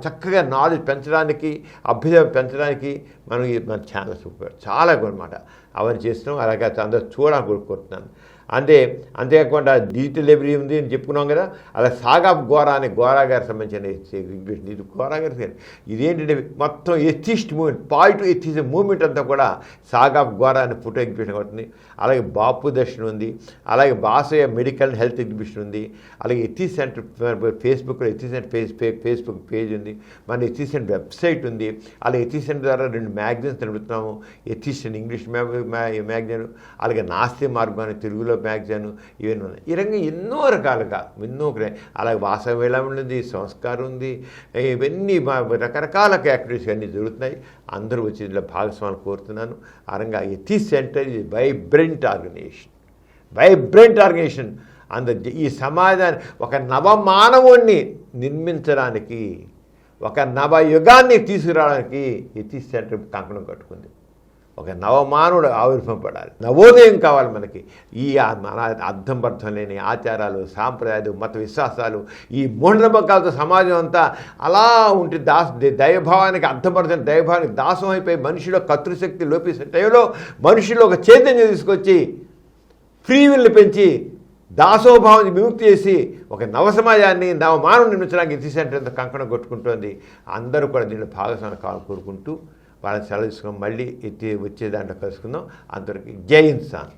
Speaker 1: చక్కగా నాలెడ్జ్ పెంచడానికి, అభ్యుదయం పెంచడానికి మన ఛానల్స్ చాలా అనమాట. అవన్నీ చేస్తున్నాం. అలాగే అందరూ చూడాలని కోరుకుంటున్నాను. అంతేకాకుండా డిజిటల్ లైబ్రరీ ఉంది అని చెప్పుకున్నాం కదా, అలా సాగాఫ్ గోరా అని గోరా గారికి సంబంధించిన ఎగ్జిబిషన్. ఇది గోరా గారి ఇదేంటంటే మొత్తం atheist movement, positive atheism movement అంతా కూడా సాగాఫ్ గోరా అనే ఫోటో ఎగ్జిబిషన్ అవుతుంది. అలాగే బాపు దర్శన్ ఉంది, అలాగే బాసయ్య మెడికల్ హెల్త్ ఎగ్జిబిషన్ ఉంది. అలాగే ఎథిస్ సెంటర్ ఫేస్బుక్లో ఎథిస్ సెంటర్ ఫేస్బుక్ పేజ్ ఉంది, మన ఎథిస్ సెంటర్ వెబ్సైట్ ఉంది. అలాగే ఎథిస్ సెంటర్ ద్వారా 2 మ్యాగజైన్స్ నడుపుతున్నాము, ఎథిస్ ఇంగ్లీష్ మ్యాగజైన్, అలాగే నాస్తి మార్గం అనే తెలుగులో మ్యాగజైన్, ఇవన్నీ ఉన్నాయి. ఈ రంగం ఎన్నో రకాలుగా అలాగే వాసవేళ ఉంది, సంస్కారం ఉంది, ఇవన్నీ రకరకాల యాక్టివిటీస్ అన్నీ జరుగుతున్నాయి. అందరూ వచ్చి ఇందులో భాగస్వాములు కోరుతున్నాను. ఆ రంగా ఎథిస్ సెంటర్ ఇది వైబ్రెంట్ ఆర్గనైజేషన్. ఈ సమాజాన్ని ఒక నవమానవుణ్ణి నిర్మించడానికి, ఒక నవయుగాన్ని తీసుకురావడానికి ఎథిస్ సెంటర్ కంకణం కట్టుకుంది. ఒక నవమానవుడు ఆవిర్భవింపడాలి, నవోదయం కావాలి మనకి. ఈ మన అర్థం పర్థం లేని ఆచారాలు, సాంప్రదాయాలు, మత విశ్వాసాలు, ఈ మూఢనమ్మకాలతో సమాజం అంతా అలా ఉంటే దైవభావానికి అర్థపడుతున్న దైవభావానికి దాసం అయిపోయి మనిషిలో కర్తృశక్తి లోపిస్తే టైంలో మనిషిలో ఒక చైతన్యం తీసుకొచ్చి ఫ్రీ విల్ని పెంచి దాసోభావాన్ని విముక్తి చేసి ఒక నవ సమాజాన్ని నవమానవుని నిర్మించడానికి ఎథిస్ సెంటర్ కంకణం కొట్టుకుంటోంది. అందరూ కూడా దీంట్లో భాగస్వామి కావాలని కోరుకుంటూ వాళ్ళని సెలవు తీసుకుని మళ్ళీ వచ్చే దాంట్లో కలుసుకుందాం. అందరికీ జై ఇన్సాన్.